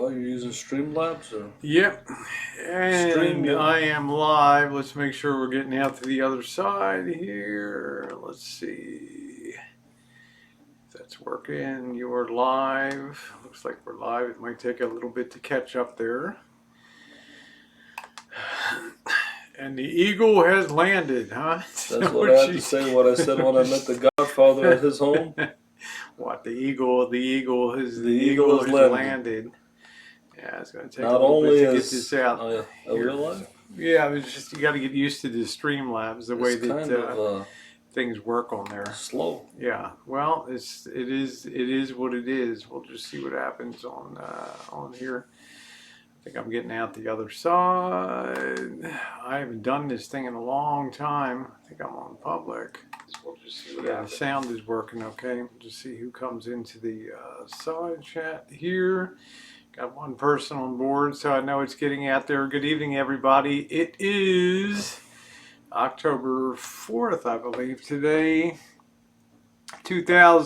Oh, you're using Streamlabs or? Yep. And I am live. Let's make sure we're getting out to the other side here. Let's see if that's working. You are live. Looks like we're live. It might take a little bit to catch up there. And the eagle has landed, huh? That's what I have to say, what I said when I met the Godfather at his home. What, the eagle has landed. Yeah, it's going to take a little bit to get this out. Real life? Yeah, it's just you got to get used to the Streamlabs, the way that things work on there. Slow. Yeah. Well, it is what it is. We'll just see what happens on here. I think I'm getting out the other side. I haven't done this thing in a long time. I think I'm on public. So we'll just see what happens. The sound is working okay. We'll just see who comes into the side chat here. Got one person on board, so I know it's getting out there. Good evening, everybody. It is October 4th, I believe, today. October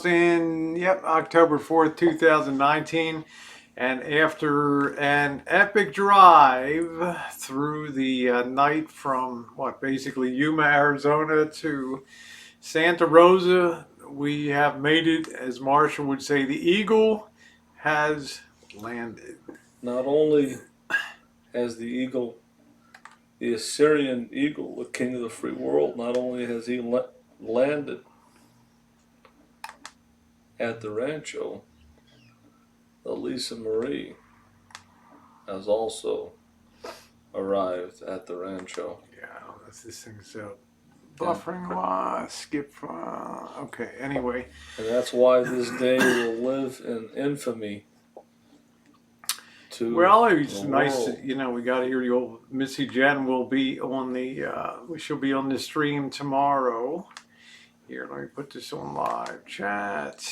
4th, 2019. And after an epic drive through the night from, basically Yuma, Arizona to Santa Rosa, we have made it, as Marshall would say, the eagle has landed. Not only has the eagle, the Assyrian eagle, the king of the free world, not only has he landed at the Rancho, Elisa Marie has also arrived at the Rancho. Yeah, this thing's buffering a lot, okay, anyway. And that's why this day will live in infamy. Well, it's nice that, we got to hear the old Missy Jenn will be on she'll be on the stream tomorrow. Here, let me put this on live chat.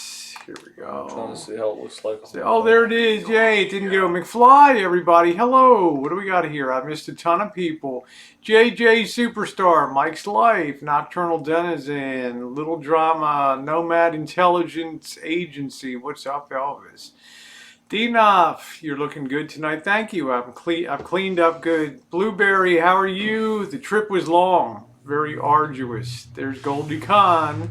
Here we go. I'm trying to see how it looks like. Oh, there it is. Yay, it didn't go. McFly, everybody. Hello. What do we got here? I missed a ton of people. JJ Superstar, Mike's Life, Nocturnal Denizen, Little Drama, Nomad Intelligence Agency. What's up, Elvis? Denoff, you're looking good tonight. Thank you. I've cleaned up good. Blueberry, how are you? The trip was long, very arduous. There's Goldie Khan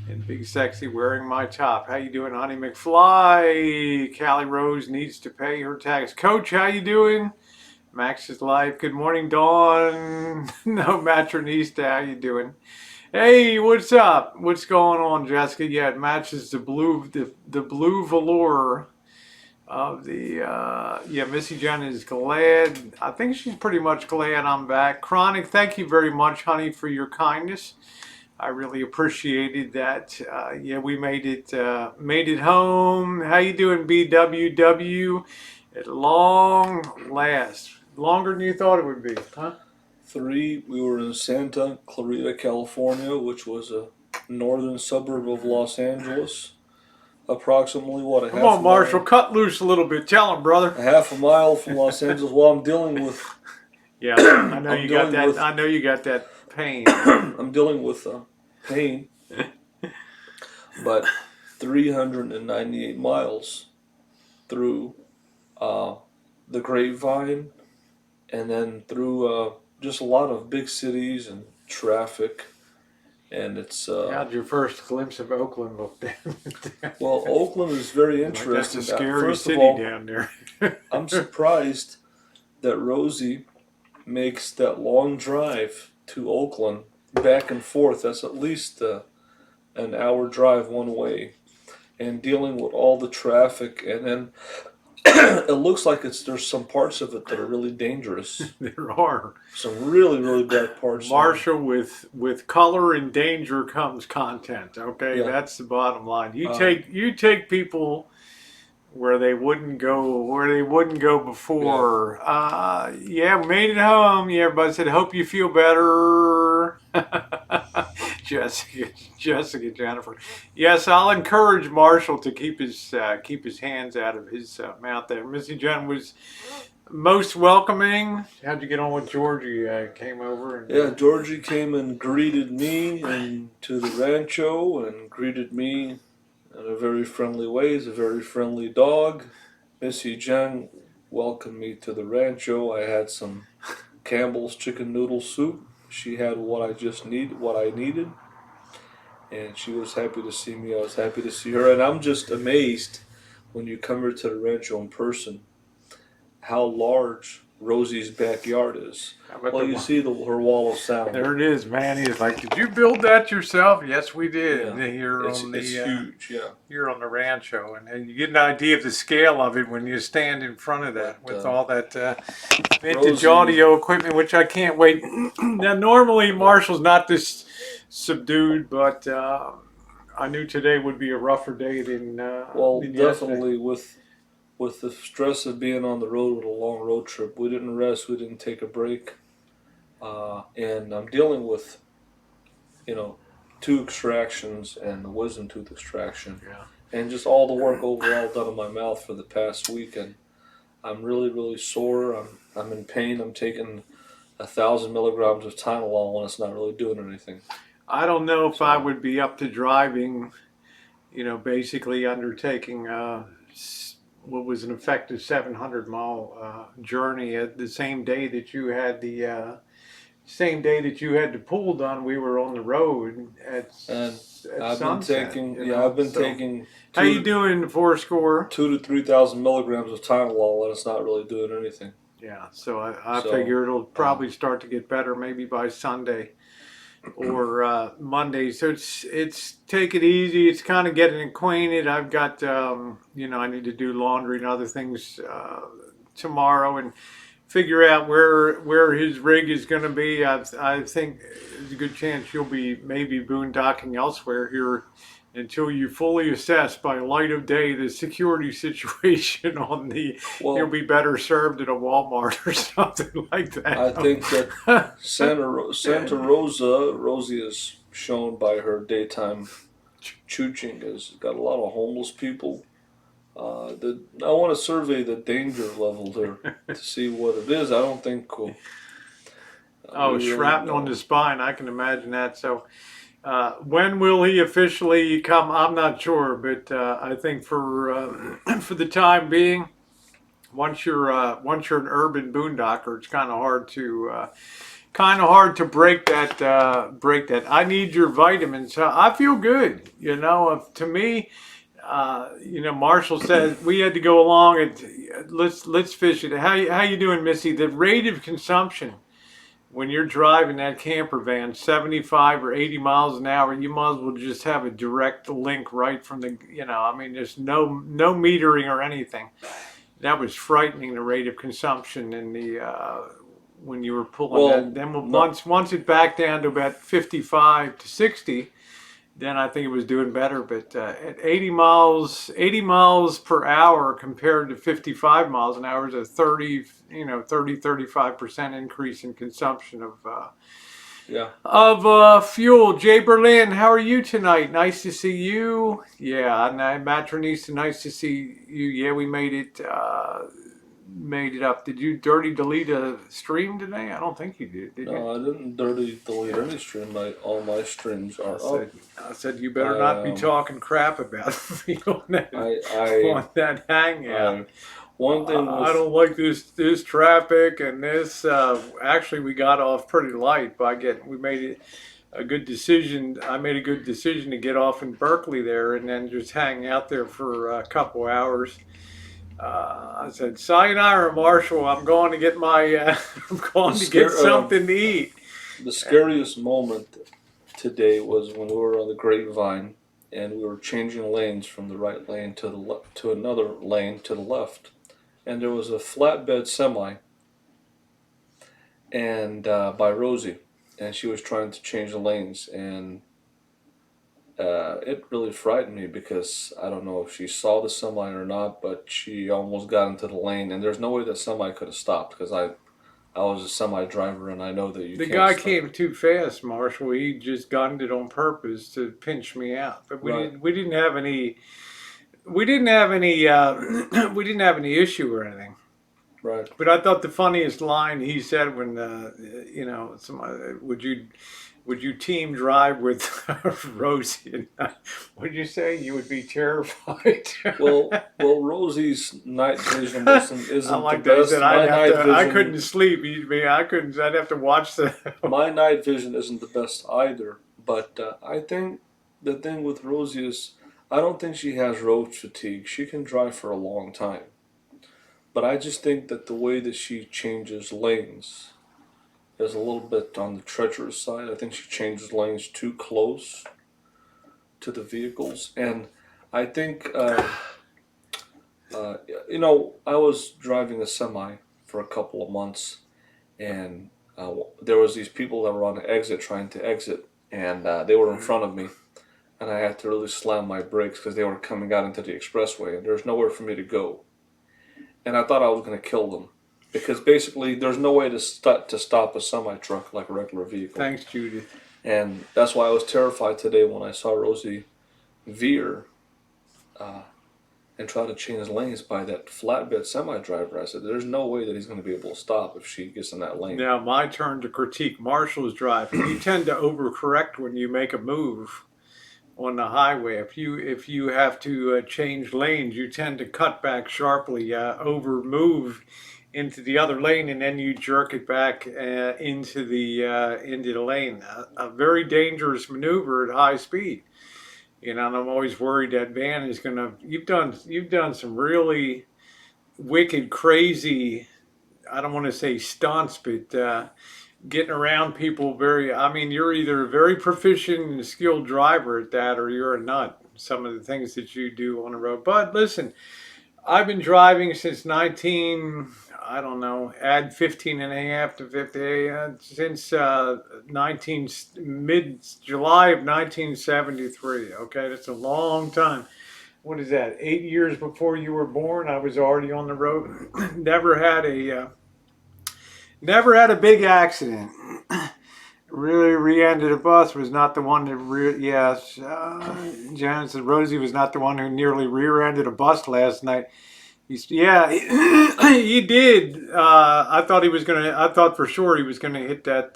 and Big Sexy wearing my top. How you doing, honey? McFly. Callie Rose needs to pay her tax. Coach, how you doing? Max is live. Good morning, Dawn. No, Matronista, how you doing? Hey, what's up? What's going on, Jessica? Yeah, it matches the blue velour of the Missy Jenn is glad. I think she's pretty much glad I'm back. Chronic, thank you very much, honey, for your kindness. I really appreciated that. We made it home. How you doing, BWW? At long last, longer than you thought it would be, huh? We were in Santa Clarita, California, which was a northern suburb of Los Angeles. Approximately a half a mile. Come on, Marshall, cut loose a little bit. Tell him, brother. A half a mile from Los Angeles. While I'm dealing with. Yeah, I know you got that. I know you got that pain. I'm dealing with pain, but 398 miles through the Grapevine, and then through just a lot of big cities and traffic. And it's how'd your first glimpse of Oakland look? Well, Oakland is very interesting. That's a scary city down there. I'm surprised that Rosie makes that long drive to Oakland back and forth. That's at least an hour drive one way, and dealing with all the traffic. And then it looks like there's some parts of it that are really dangerous. There are some really, really bad parts. Marshall, with color and danger comes content. Okay, yeah. That's the bottom line. You take people where they wouldn't go before. Yeah. Made it home. Yeah, everybody said, hope you feel better. Jessica, Jennifer. Yes, I'll encourage Marshall to keep his hands out of his mouth there. Missy Jenn was most welcoming. How'd you get on with Georgie? Came over. Yeah, Georgie came and greeted me and to the Rancho and greeted me in a very friendly way. He's a very friendly dog. Missy Jenn welcomed me to the Rancho. I had some Campbell's chicken noodle soup. She had what I needed, and she was happy to see me. I was happy to see her, and I'm just amazed when you come here to the Rancho in person how large Rosie's backyard is. Well, you see her wall of sound. There it is, man. He's like, "Did you build that yourself?" Yes, we did. Yeah. Here It's on the huge, yeah. here on the Rancho, and you get an idea of the scale of it when you stand in front of that But, with all that vintage Rosie- audio equipment, which I can't wait. Now, normally Marshall's not this subdued, but I knew today would be a rougher day than Well, than yesterday. definitely with the stress of being on the road with a long road trip, we didn't rest, we didn't take a break, and I'm dealing with, 2 extractions and the wisdom tooth extraction, Yeah. and just all the work overall done in my mouth for the past week, and I'm really really sore. I'm in pain. I'm taking 1,000 milligrams of Tylenol when it's not really doing anything. I don't know if I would be up to driving, basically undertaking what was an effective 700-mile journey at the same day that you had the pool done. We were on the road at I've sunset, been taking I've been so. taking How you doing, Fourscore? 2 to 3,000 milligrams of Tylenol and it's not really doing anything. Yeah, so I figure it'll probably start to get better maybe by Sunday or Monday. So it's take it easy. It's kind of getting acquainted. I've got I need to do laundry and other things tomorrow and figure out where his rig is going to be. I think there's a good chance you'll be maybe boondocking elsewhere here until you fully assess by light of day the security situation on the. You'll be better served at a Walmart or something like that. I think that Santa Rosie is shown by her daytime chooching has got a lot of homeless people. I want to survey the danger level there to see what it is. I don't think. Shrapnel on the spine. I can imagine that. So, when will he officially come? I'm not sure, but I think for the time being, once you're an urban boondocker, it's kind of hard to break that. I need your vitamins. I feel good. To me. Marshall said we had to go along and let's fish it. How you doing, Missy? The rate of consumption when you're driving that camper van 75 or 80 miles an hour, you might as well just have a direct link right from the. There's no metering or anything. That was frightening, the rate of consumption in the when you were pulling that. Then once it backed down to about 55 to 60. Then I think it was doing better, but at 80 miles per hour compared to 55 miles an hour is a 35% increase in consumption of fuel. Jay Berlin, how are you tonight? Nice to see you. Yeah, and Matt Renisa, nice to see you. Yeah, we made it up. Did you dirty delete a stream today? I don't think you did you? No, I didn't dirty delete any stream. All my streams are up. I said you better not be talking crap about me on that hangout. One thing I don't like this traffic and this. Actually, we got off pretty light we made it a good decision. I made a good decision to get off in Berkeley there and then just hang out there for a couple hours. I said, "Sayonara, Marshall. I'm going to get get something to eat." The scariest moment today was when we were on the Grapevine and we were changing lanes from the right lane to another lane to the left, and there was a flatbed semi and by Rosie, and she was trying to change the lanes and. It really frightened me because I don't know if she saw the semi or not, but she almost got into the lane, and there's no way that semi could have stopped because I was a semi driver, and I know that the guy came too fast, Marshall. He just gunned it on purpose to pinch me out, but we didn't have any issue or anything. Right. But I thought the funniest line he said when somebody, would you team drive with Rosie? And would you say you would be terrified? Well, Rosie's night vision isn't I like the that. He best. said My I'd have night to. I vision, couldn't sleep. I couldn't. I'd have to watch the. my night vision isn't the best either. But I think the thing with Rosie is, I don't think she has road fatigue. She can drive for a long time. But I just think that the way that she changes lanes is a little bit on the treacherous side. I think she changes lanes too close to the vehicles, and I think I was driving a semi for a couple of months, and there was these people that were on the exit trying to exit, and they were in front of me, and I had to really slam my brakes because they were coming out into the expressway, and there was nowhere for me to go, and I thought I was going to kill them. Because basically, there's no way to stop a semi truck like a regular vehicle. Thanks, Judith. And that's why I was terrified today when I saw Rosie veer and try to change lanes by that flatbed semi driver. I said, there's no way that he's going to be able to stop if she gets in that lane. Now, my turn to critique Marshall's driving. You tend to overcorrect when you make a move on the highway. If you have to change lanes, you tend to cut back sharply, over move into the other lane, and then you jerk it back into the lane. A very dangerous maneuver at high speed. And I'm always worried that van is gonna. You've done some really wicked, crazy. I don't want to say stunts, but getting around people very. I mean, you're either a very proficient and skilled driver at that, or you're a nut. Some of the things that you do on the road. But listen, I've been driving since I don't know, add 15 and a half to 50, since mid-July of 1973. Okay, that's a long time. What is that, 8 years before you were born? I was already on the road. Never had a big accident. Really re-ended a bus. Was not the one that yes, Janet said Rosie was not the one who nearly rear-ended a bus last night. Yeah, he did. I thought for sure he was gonna hit that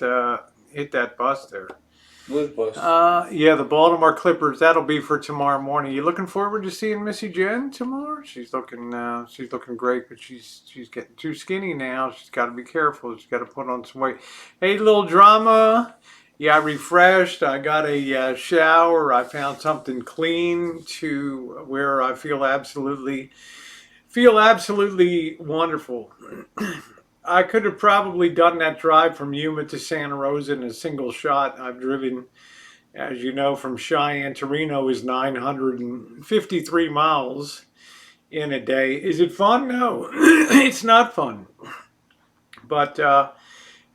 bus there. Which bus? Yeah, the Baltimore Clippers. That'll be for tomorrow morning. You looking forward to seeing Missy Jenn tomorrow? She's looking great, but she's getting too skinny now. She's got to be careful. She's got to put on some weight. Hey, little drama. Yeah, I refreshed. I got a shower. I found something clean to where I feel absolutely wonderful. I could have probably done that drive from Yuma to Santa Rosa in a single shot. I've driven, as you know, from Cheyenne to Reno is 953 miles in a day. Is it fun? No, it's not fun. But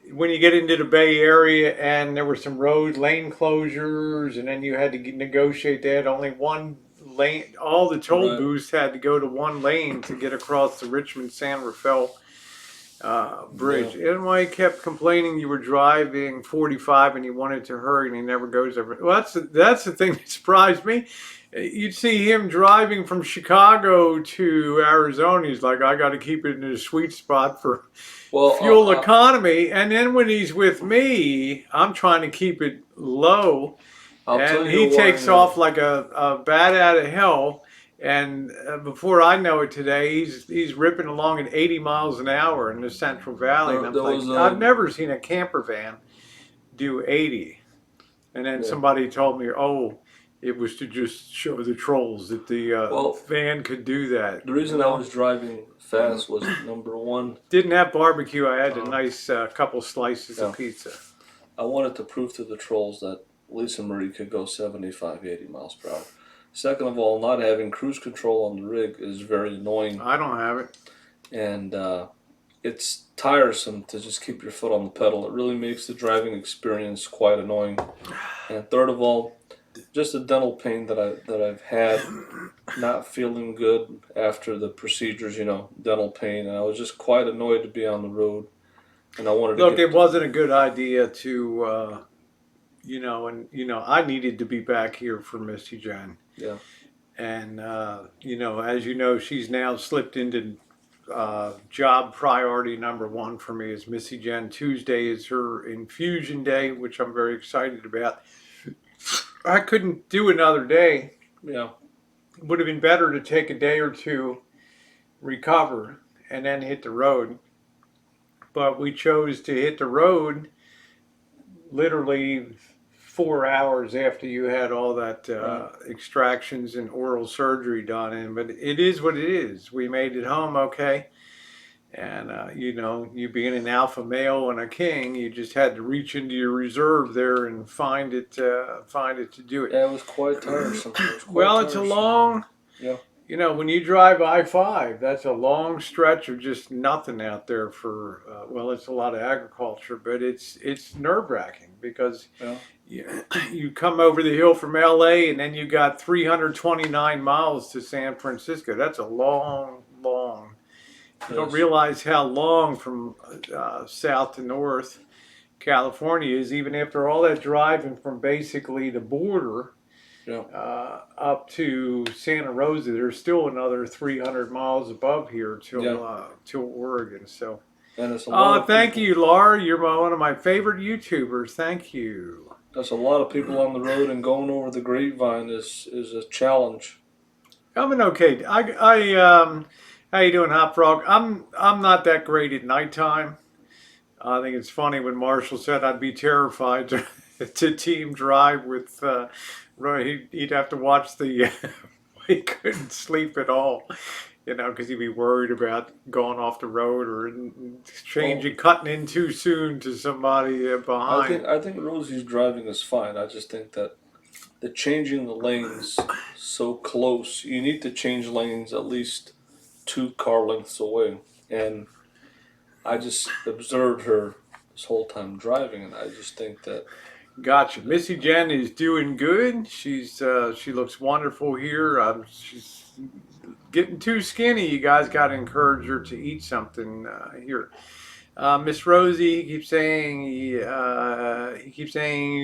when you get into the Bay Area and there were some road lane closures, and then you had to negotiate that, only one lane, all the toll booths had to go to one lane to get across the Richmond-San Rafael bridge. Yeah. And why he kept complaining you were driving 45 and he wanted to hurry and he never goes over. Well, that's the thing that surprised me. You'd see him driving from Chicago to Arizona. He's like, I got to keep it in a sweet spot for fuel economy. And then when he's with me, I'm trying to keep it low. And he takes off like a bat out of hell. And before I know it today, he's ripping along at 80 miles an hour in the Central Valley. And I'm like, I've never seen a camper van do 80. And then somebody told me, oh, it was to just show the trolls that the van could do that. The reason I was driving fast was, number one, didn't have barbecue. I had a nice couple slices of pizza. I wanted to prove to the trolls that Lisa Marie could go 75, 80 miles per hour. Second of all, not having cruise control on the rig is very annoying. I don't have it. And it's tiresome to just keep your foot on the pedal. It really makes the driving experience quite annoying. And third of all, just the dental pain that I've had, not feeling good after the procedures, dental pain. And I was just quite annoyed to be on the road. And I wanted to it wasn't a good idea to, I needed to be back here for Missy Jenn. Yeah. And, as you know, she's now slipped into job priority number one for me is Missy Jenn. Tuesday is her infusion day, which I'm very excited about. I couldn't do another day. Yeah. It would have been better to take a day or two, recover, and then hit the road. But we chose to hit the road literally 4 hours after you had all that extractions and oral surgery done. But it is what it is. We made it home okay. And, you know, you being an alpha male and a king, you just had to reach into your reserve there and find it to do it. Yeah, it was quite tiresome. It's a long, yeah. You know, when you drive I-5, that's a long stretch of just nothing out there for, it's a lot of agriculture, but it's nerve-wracking because you come over the hill from LA and then you got 329 miles to San Francisco. That's a long. You don't realize how long from south to north California is, even after all that driving from basically the border up to Santa Rosa. There's still another 300 miles above here till Oregon. So, and it's a lot thank you, Laura. You're one of my favorite YouTubers. Thank you. There's a lot of people on the road, and going over the grapevine is a challenge. I'm an okay. How you doing, Hot Frog? I'm not that great at nighttime. I think it's funny when Marshall said I'd be terrified to team drive with Roy. He'd have to watch the. He couldn't sleep at all, you know, because he'd be worried about going off the road or cutting in too soon to somebody behind. I think Rosie's driving is fine. I just think that the changing the lanes so close, you need to change lanes at least 2 car lengths away, and I just observed her this whole time driving, and I just think that. Gotcha. Missy Jenn is doing good. She looks wonderful here. She's getting too skinny. You guys got to encourage her to eat something here. Miss Rosie keeps saying he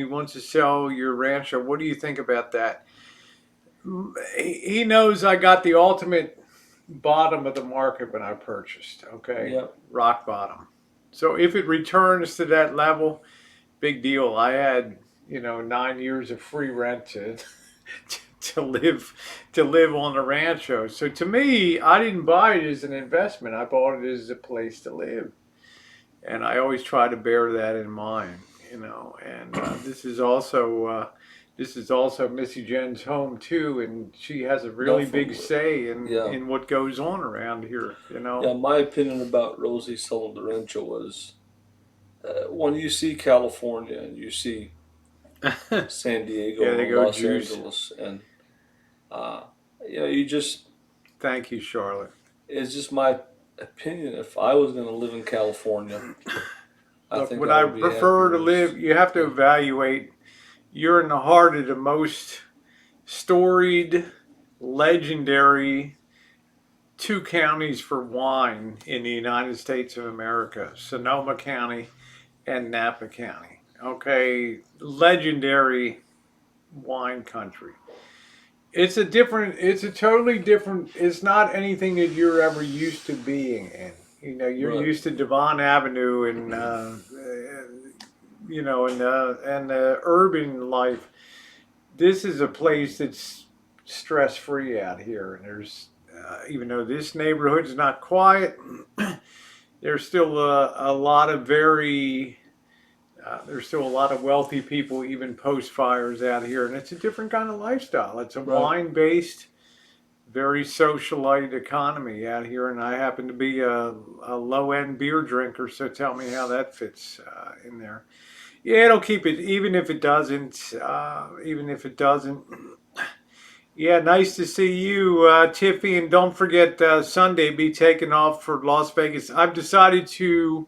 wants to sell your Rancho. What do you think about that? He knows I got the ultimate bottom of the market when I purchased. Okay, rock bottom. So if it returns to that level, big deal. I had 9 years of free rent to live on the Rancho. So to me, I didn't buy it as an investment. I bought it as a place to live, and I always try to bear that in mind. And this is also Missy Jenn's home too, and she has a really big say in what goes on around here. Yeah, my opinion about Rosie selling the Rancho was when you see California and you see San Diego and Los Angeles, and you just. Thank you, Charlotte. It's just my opinion. If I was going to live in California, I think I prefer to live. You have to evaluate. You're in the heart of the most storied, legendary 2 counties for wine in the United States of America: Sonoma County and Napa County. Okay, legendary wine country. It's a totally different. It's not anything that you're ever used to being in. You're used to Devon Avenue and and urban life. This is a place that's stress-free out here, and there's even though this neighborhood's not quiet, there's still a lot of wealthy people even post fires out here, and it's a different kind of lifestyle. It's a wine-based, very socialite economy out here, and I happen to be a low-end beer drinker, so tell me how that fits in there. Yeah, it'll keep it, even if it doesn't. Yeah, nice to see you, Tiffy, and don't forget Sunday, be taking off for Las Vegas. I've decided to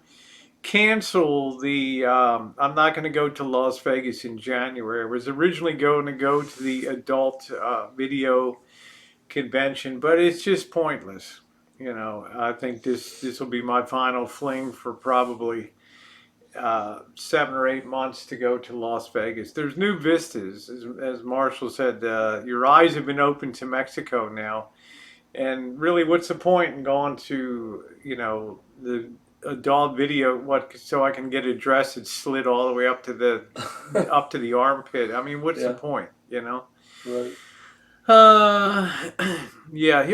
cancel I'm not going to go to Las Vegas in January. I was originally going to go to the adult video convention, but it's just pointless. I think this will be my final fling for probably 7 or 8 months to go to Las Vegas. There's new vistas, as Marshall said. Your eyes have been opened to Mexico now, And really, what's the point in going to, the adult video, so I can get a dress that's slid all the way up to the armpit? I mean, what's the Yeah. point, Right. Yeah,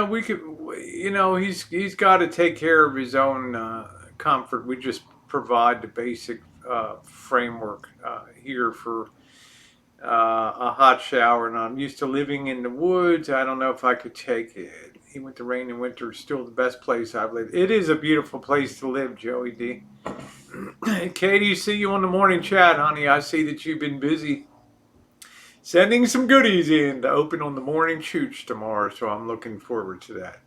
we could, he's got to take care of his own comfort. We just provide the basic framework here for a hot shower, and I'm used to living in the woods. I don't know if I could take it. Even with the rain and winter, it's still the best place I've lived. It is a beautiful place to live, Joey D. Katie, see you on the morning chat, honey. I see that you've been busy sending some goodies in to open on the morning chooch tomorrow, so I'm looking forward to that.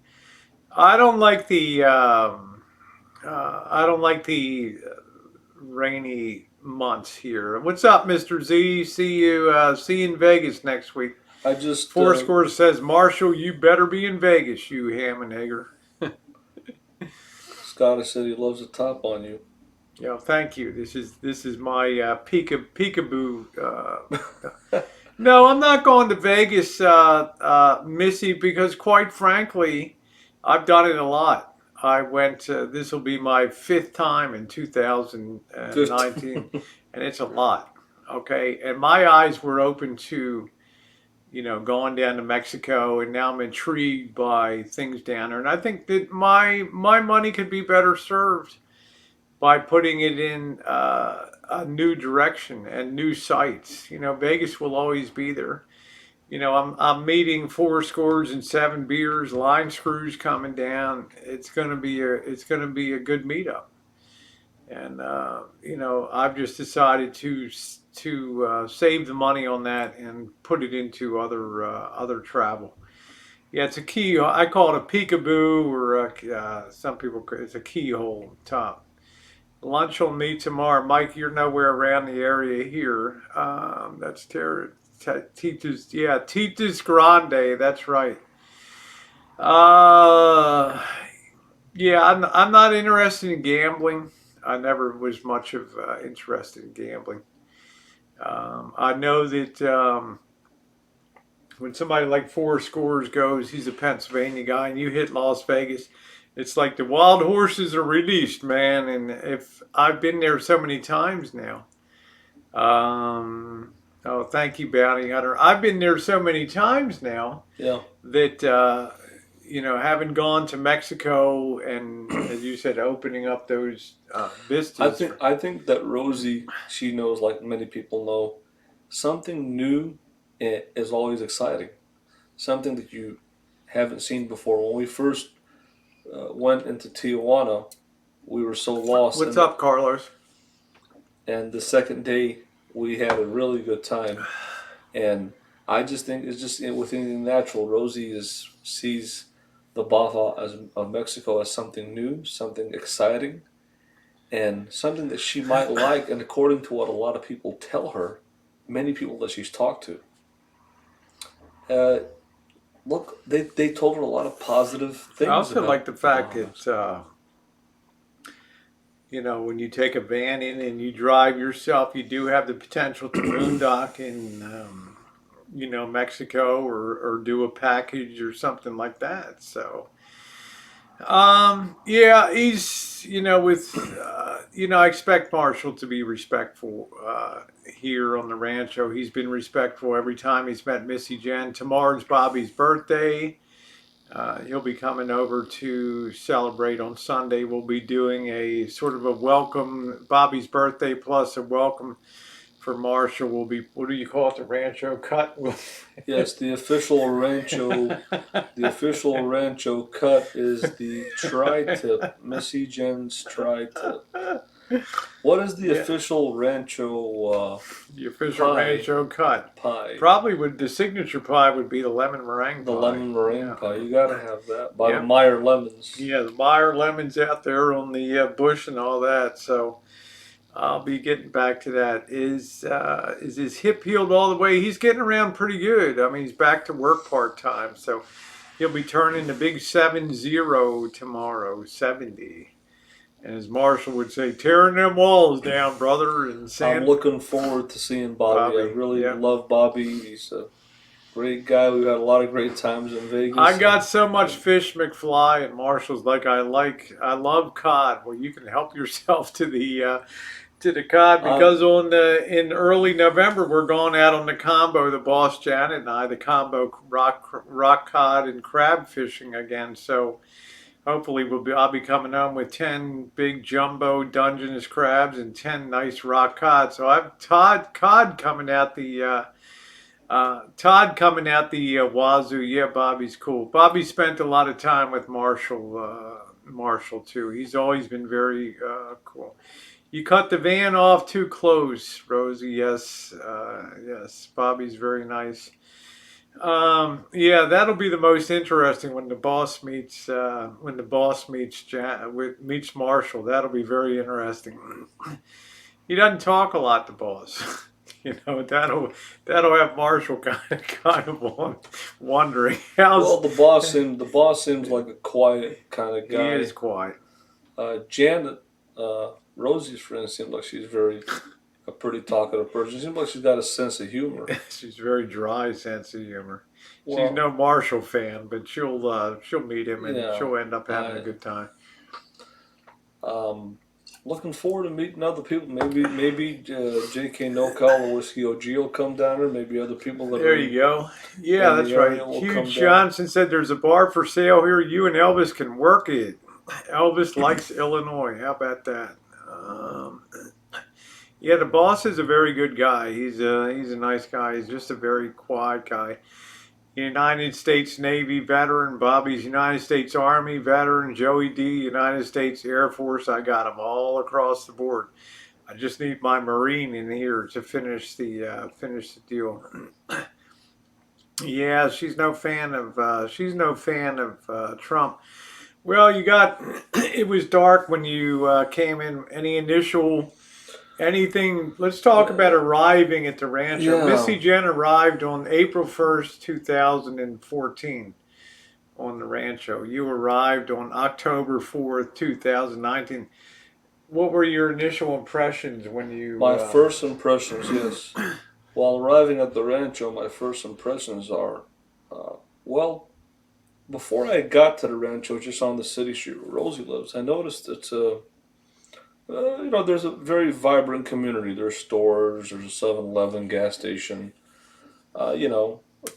I don't like the rainy months here. What's up, Mr. Z? See you in Vegas next week. I just Fourscore says, Marshall, you better be in Vegas, you ham and egger. Scotty said he loves the top on you. Yeah, thank you. This is my peekaboo. No, I'm not going to Vegas, Missy, because quite frankly, I've done it a lot. I went. This will be my 5th time in 2019, and it's a lot. Okay, and my eyes were open to, going down to Mexico, and now I'm intrigued by things down there, and I think that my money could be better served by putting it in a new direction and new sites. Vegas will always be there. I'm meeting 4 scores and 7 beers, line screws coming down. It's gonna be a good meetup, and I've just decided to save the money on that and put it into other travel. Yeah, it's a key. I call it a peekaboo, or some people it's a keyhole top. Lunch on me tomorrow. Mike, you're nowhere around the area here. That's Titus. Yeah, Titus Grande. That's right. Yeah, I'm not interested in gambling. I never was much of interested in gambling. I know that when somebody like 4 scores goes, he's a Pennsylvania guy, and you hit Las Vegas, it's like the wild horses are released, man. And if I've been there so many times now. Oh, thank you, Bounty Hunter. I've been there so many times now. Yeah. That having gone to Mexico and, as you said, opening up those vistas. I think that Rosie, she knows, like many people know, something new is always exciting. Something that you haven't seen before. When we first went into Tijuana, we were so lost. What's up, Carlos? And the second day, we had a really good time. And I just think it's just within the natural. Rosie sees the Baja of Mexico as something new, something exciting, and something that she might like. And according to what a lot of people tell her, many people that she's talked to, look, they told her a lot of positive things. I also like the fact that when you take a van in and you drive yourself, you do have the potential to boondock in Mexico, or do a package or something like that. So yeah, he's I expect Marshall to be respectful here on the Rancho. He's been respectful every time he's met Missy Jenn. Tomorrow's Bobby's birthday. He'll be coming over to celebrate on Sunday. We'll be doing a sort of a welcome, Bobby's birthday plus a welcome for Marshall. Will be, what do you call it, the Rancho cut? Yes, the official Rancho cut is the tri-tip, Missy Jenn's tri-tip. What is the official Rancho the official pie? Rancho cut Pie. Probably the signature pie would be the lemon meringue pie. The lemon meringue pie. You gotta have that by the Meyer lemons. Yeah, the Meyer lemons out there on the bush and all that. So I'll be getting back to that. Is his hip healed all the way? He's getting around pretty good. I mean, he's back to work part-time. So he'll be turning the big 70 tomorrow, 70. And as Marshall would say, tearing them walls down, brother. And I'm looking forward to seeing Bobby. I really love Bobby. He's Great guy. We've had a lot of great times in Vegas. I got so much fish McFly at Marshall's. I love cod. Well, you can help yourself to the cod because in early November we're going out on the combo. The boss Janet and I, the combo rock cod and crab fishing again. So hopefully I'll be coming home with 10 big jumbo Dungeness crabs and 10 nice rock cod. So I've cod coming out the. Todd coming out the wazoo. Yeah, Bobby's cool. Bobby spent a lot of time with Marshall too. He's always been very cool. You cut the van off too close, Rosie. Yes, yes. Bobby's very nice. Yeah, that'll be the most interesting when the boss meets meets Marshall. That'll be very interesting. He doesn't talk a lot, the boss. You know, that'll have Marshall kind of wondering how's. Well, the boss seems like a quiet kind of guy. He is quiet. Janet, Rosie's friend, seems like she's a pretty talkative person. She seems like she's got a sense of humor. She's very dry sense of humor. Well, She's no Marshall fan, but she'll meet him and yeah, she'll end up having a good time. Looking forward to meeting other people. Maybe J.K. NoCal or Whiskey OG will come down there. Maybe other people that There you go. Yeah, that's right. Hugh Johnson said there's a bar for sale here. You and Elvis can work it. Elvis likes Illinois. How about that? Yeah, the boss is a very good guy. He's a nice guy. He's just a very quiet guy. United States Navy veteran. Bobby's United States Army veteran. Joey D, United States Air Force. I got them all across the board. I just need my Marine in here to finish the deal. Yeah, she's no fan of Trump. Well, it was dark when you came in. Anything? Let's talk about arriving at the Rancho. Yeah. Missy Jenn arrived on April 1st, 2014 on the Rancho. You arrived on October 4th, 2019. What were your initial impressions when you... My first impressions, yes. While arriving at the Rancho, my first impressions are, well, before I got to the Rancho, just on the city street where Rosie lives, I noticed it's there's a very vibrant community. There's stores, there's a 7-Eleven, gas station.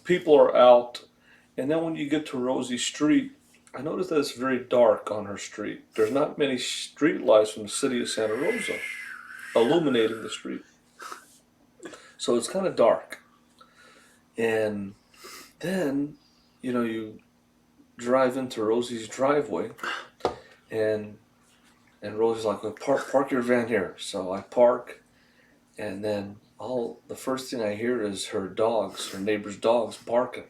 People are out. And then when you get to Rosie Street, I noticed that it's very dark on her street. There's not many street lights from the city of Santa Rosa illuminating the street. So it's kind of dark. And then, you drive into Rosie's driveway, and Rosie's like, well, park your van here. So I park, and then the first thing I hear is her neighbor's dogs barking.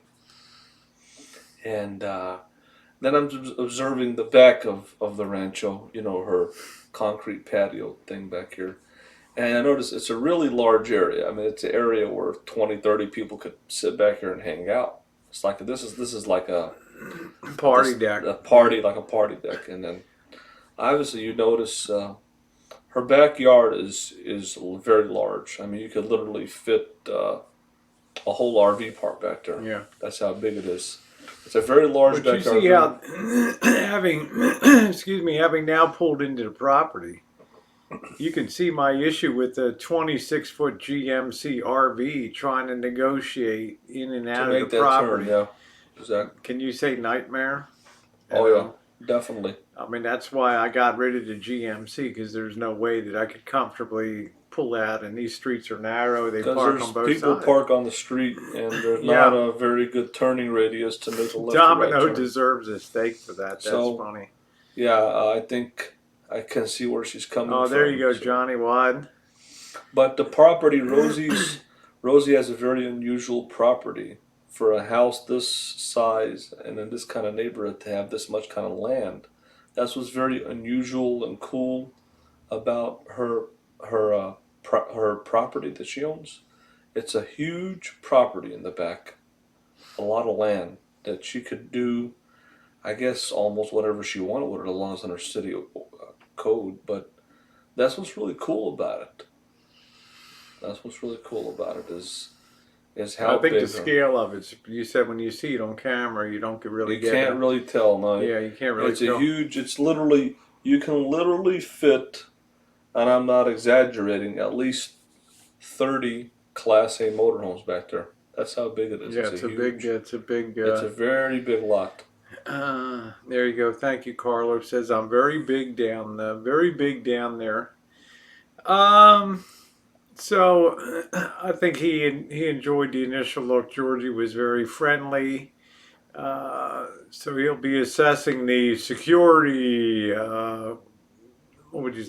And then I'm observing the back of the Rancho, her concrete patio thing back here. And I notice it's a really large area. I mean, it's an area where 20, 30 people could sit back here and hang out. It's like this is like a party deck. A party, like a party deck. And then obviously you notice her backyard is very large. I mean, you could literally fit a whole RV park back there. Yeah. That's how big it is. It's a very large backyard. You see how, having now pulled into the property, you can see my issue with the 26-foot GMC RV trying to negotiate in and out of the property. Turn, yeah. Exactly. Can you say nightmare? Oh, yeah. Definitely. I mean, that's why I got rid of the GMC, because there's no way that I could comfortably pull out, and these streets are narrow. They park on both sides. People park on the street, and there's not a very good turning radius to make a left or right Domino turn. deserves a steak for that. That's funny. Yeah, I think I can see where she's coming from. Oh, there you go, Johnny Wad. But the property, Rosie has a very unusual property for a house this size and in this kind of neighborhood to have this much kind of land. That's what's very unusual and cool about her property that she owns. It's a huge property in the back, a lot of land that she could do, I guess, almost whatever she wanted with it, as long as it's under city code. But that's what's really cool about it. That's what's really cool about it is is how I think big. the scale of it. You said when you see it on camera, you don't really You get can't it. really tell. No, Yeah, you can't really it's tell. a huge. It's literally you can literally fit, and I'm not exaggerating, at least 30 Class A motorhomes back there. That's how big it is. Yeah, It's a huge. It's a very big lot. There you go. Thank you, Carlos. Says I'm very big down there. Um, so I think he enjoyed the initial look. Georgie was very friendly. So he'll be assessing the security.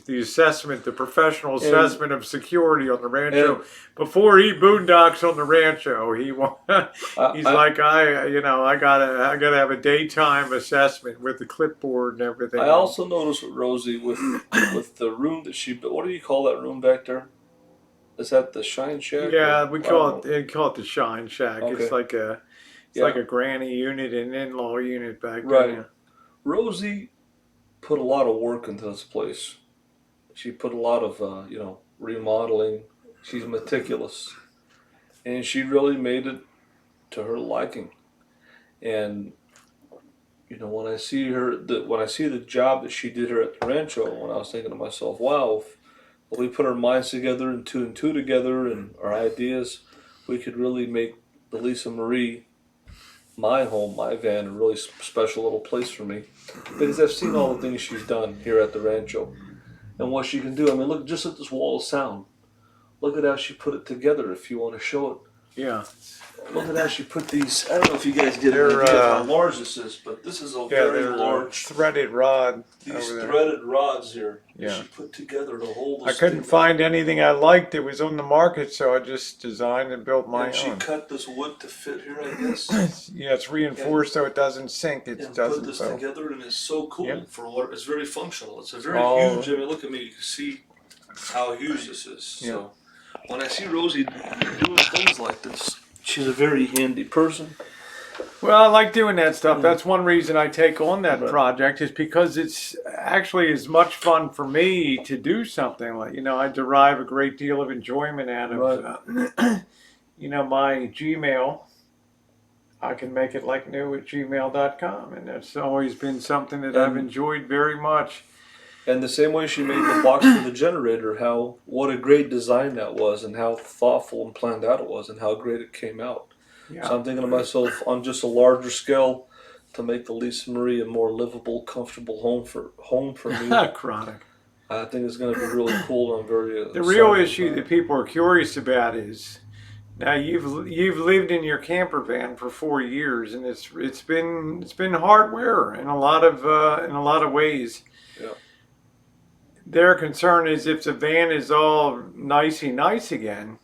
The assessment, the professional And assessment of security on the Rancho and before he boondocks on the Rancho. He's I like, I gotta have a daytime assessment with the clipboard and I everything. also noticed with Rosie with the room that she built. What do you call that room back there? Is that the Shine Shack Yeah, or I don't know? they call it the Shine Shack. Okay, It's like yeah, a granny unit and in-law unit back there. right. Yeah. Rosie put a lot of work into this place. She put a lot of remodeling. She's meticulous, and she really made it to her liking. And when I see the job that she did here at the Rancho, when I was thinking to myself, wow, if we put our minds together and two together and our ideas, we could really make the Lisa Marie, my home, my van, a really special little place for me. Because I've seen all the things she's done here at the Rancho and what she can do. I mean, look just at this wall of sound. Look at how she put it together. If you want to show it, Yeah. look at how she put these. I don't know if you guys get an They're, idea of how large this is, but this is a very they're large. threaded rod These over there. threaded rods here that Yeah. she put together to hold I this couldn't thing. find anything I liked that was on the market, so I just designed and built my And she own. cut this wood to fit here, I guess. Yeah, it's reinforced so it doesn't sink. It And doesn't. put this So. together, and it's so cool Yeah. for what it's very functional. It's a very Oh. huge. I mean, look at me. You can see how huge this is. Yeah. So when I see Rosie doing things like this, she's a very handy person. Well, I like doing that stuff. That's one reason I take on that Right. project is because it's actually as much fun for me to do something like, I derive a great deal of enjoyment out of, Right. my Gmail. I can make it like new at gmail.com. And that's always been something that I've enjoyed very much. And the same way she made the box for the generator, what a great design that was, and how thoughtful and planned out it was, and how great it came out. Yeah. So I'm thinking to myself, on just a larger scale, to make the Lisa Marie a more livable, comfortable home for me. Chronic. I think it's going to be really cool. And I'm very The real excited issue about that it. people are curious about is now you've lived in your camper van for 4 years, and it's been hardware in a lot of ways. Yeah. Their concern is if the van is all nicey nice again,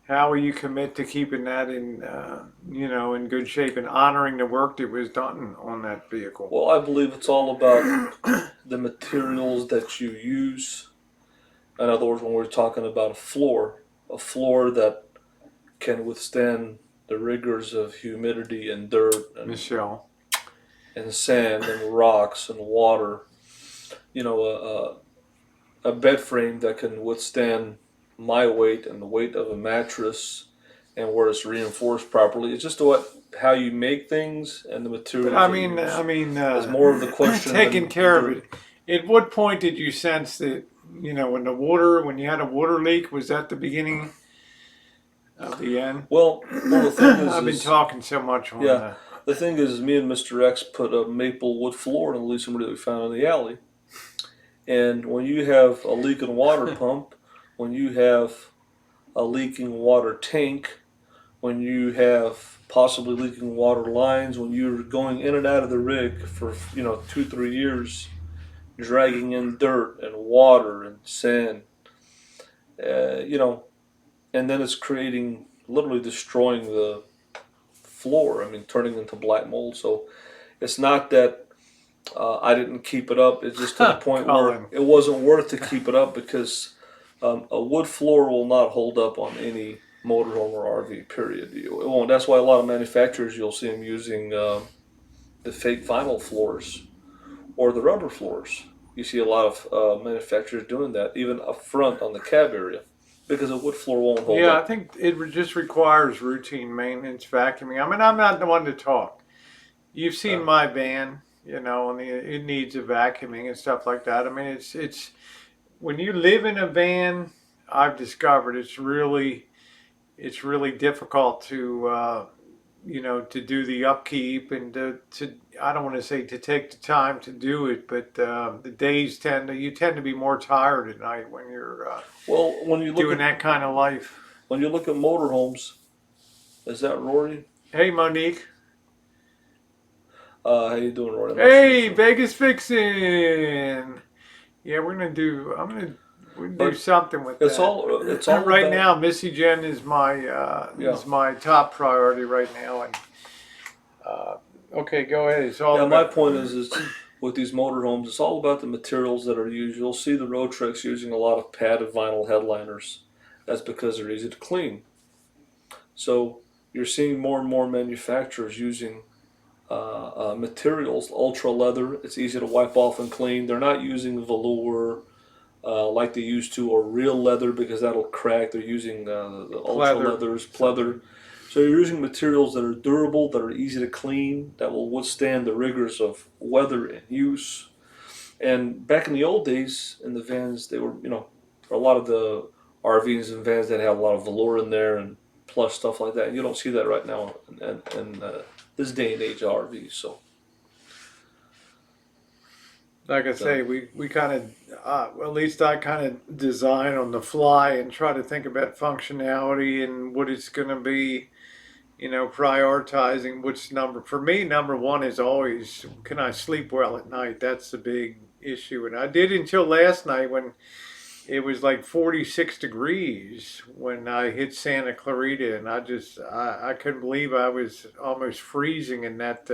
how will you commit to keeping that in good shape and honoring the work that was done on that vehicle? Well, I believe it's all about the materials that you use. In other words, when we're talking about a floor that can withstand the rigors of humidity and dirt Michelle. and sand and rocks and water. A bed frame that can withstand my weight and the weight of a mattress, and where it's reinforced properly. It's just how you make things and the materials. It's more of the question. Taking care of it. At what point did you sense that when you had a water leak, was that the beginning of the end? Well, the thing is, I've been talking so much on that. The thing is, me and Mr. X put a maple wood floor in the Lisa Marie that we found in the alley. And when you have a leaking water pump, when you have a leaking water tank, when you have possibly leaking water lines, when you're going in and out of the rig for 2-3 years, dragging in dirt and water and sand, and then it's literally destroying the floor. I mean, turning into black mold. So it's not that I didn't keep it up. It's just to the point where it wasn't worth to keep it up, because a wood floor will not hold up on any motorhome or RV, period. It won't. That's why a lot of manufacturers, you'll see them using the fake vinyl floors or the rubber floors. You see a lot of manufacturers doing that, even up front on the cab area. because a wood floor won't hold Yeah, I up. think it just requires routine maintenance, vacuuming. I mean, I'm not the one to talk. You've seen Yeah. my van, you know, and it needs a vacuuming and stuff like that. I mean, it's when you live in a van, I've discovered it's really difficult to you know, to do the upkeep and to I don't want to say to take the time to do it, but the days you tend to be more tired at night when you're Well, doing that kind of life. when you look at motorhomes, is that Rory? Hey, Monique. How you doing, Rory? Nice to meet Hey, you. Vegas Fixin'. Yeah, we're gonna do But something with it's that. all Right about now, Missy Jenn yeah. is my top priority right now, and okay, go ahead. It's all Yeah, my about. point is with these motorhomes, it's all about the materials that are used. You'll see the road trucks using a lot of padded vinyl headliners. That's because they're easy to clean. So you're seeing more and more manufacturers using materials, ultra leather. It's easy to wipe off and clean. They're not using velour like they used to, or real leather because that'll crack. They're using the ultra Pleather, leathers, pleather. something. So you're using materials that are durable, that are easy to clean, that will withstand the rigors of weather and use. And back in the old days, in the vans, they were, a lot of the RVs and vans that had a lot of velour in there and plush stuff like that. And you don't see that right now in this day and age of RVs. Like I So say, we kind of, at least I kind of design on the fly and try to think about functionality and what it's going to be. You know, prioritizing which number. For me, number one is always, can I sleep well at night? That's the big issue. And I did until last night when it was like 46 degrees when I hit Santa Clarita, and I couldn't believe I was almost freezing in that